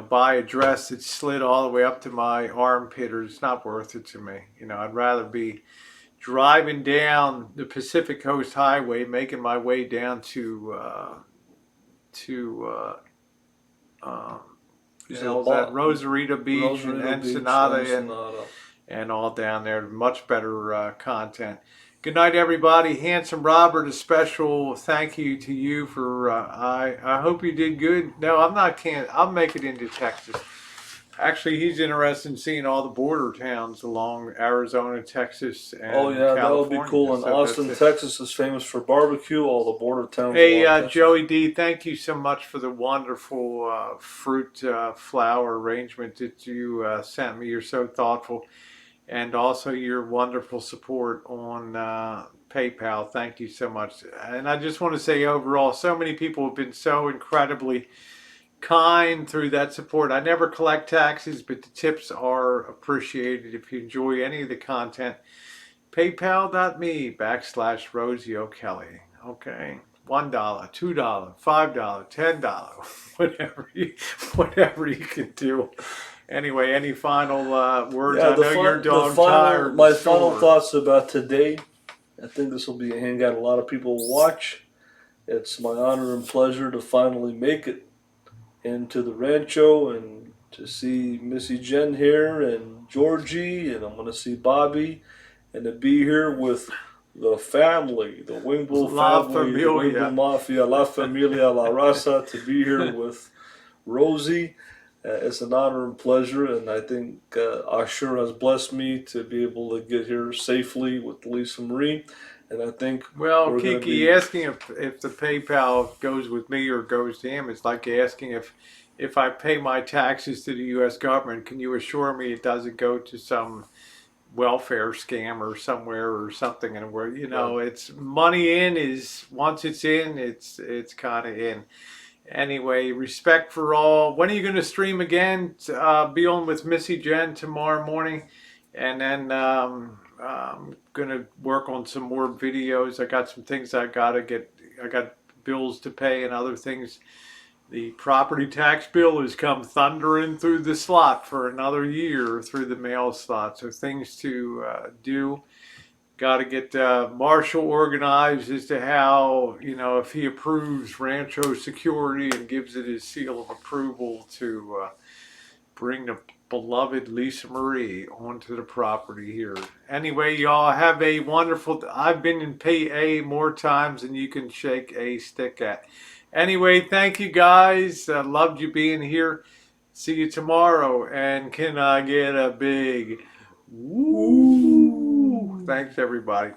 buy a dress that's slid all the way up to my armpit, or it's not worth it to me. I'd rather be driving down the Pacific Coast Highway, making my way down to Rosarito Beach and Ensenada and all down there. Much better content. Good night, everybody. Handsome Robert, a special thank you to you for. I hope you did good. No, I'm not. I'll make it into Texas. Actually, he's interested in seeing all the border towns along Arizona, Texas, and California. That would be cool. And So Austin, Texas is famous for barbecue. All the border towns. Hey, Joey D, thank you so much for the wonderful fruit flower arrangement that you sent me. You're so thoughtful. And also your wonderful support on PayPal. Thank you so much. And I just want to say overall, so many people have been so incredibly kind through that support. I never collect taxes, but the tips are appreciated. If you enjoy any of the content, paypal.me/Rosie O'Kelly. Okay. $1, $2, $5, $10, whatever you can do. Anyway, any final words? I know you're dog tired. My final thoughts about today. I think this will be a hangout a lot of people will watch. It's my honor and pleasure to finally make it into the Rancho and to see Missy Jenn here and Georgie, and I'm going to see Bobby, and to be here with the family, the Wingle La family, the Wingle Familia. Mafia, La Familia, La Raza, to be here with Rosie. It's an honor and pleasure, and I think Ashur has blessed me to be able to get here safely with Lisa Marie, and I think Well, we're going to Kiki, be. asking if the PayPal goes with me or goes to him, it's like asking if I pay my taxes to the U.S. government, can you assure me it doesn't go to some welfare scam or somewhere or something? And where it's money in is once it's in, it's kind of in. Anyway, respect for all. When are you going to stream again? Be on with Missy Jenn tomorrow morning, and then I'm going to work on some more videos. I got some things I gotta get. I got bills to pay and other things. The property tax bill has come thundering through the slot for another year through the mail slot. So things to do. Got to get Marshall organized as to how, if he approves Rancho security and gives it his seal of approval to bring the beloved Lisa Marie onto the property here. Anyway, y'all have a wonderful, I've been in pay A more times than you can shake a stick at. Anyway, thank you guys. Loved you being here. See you tomorrow. And can I get a big woo? Thanks, everybody.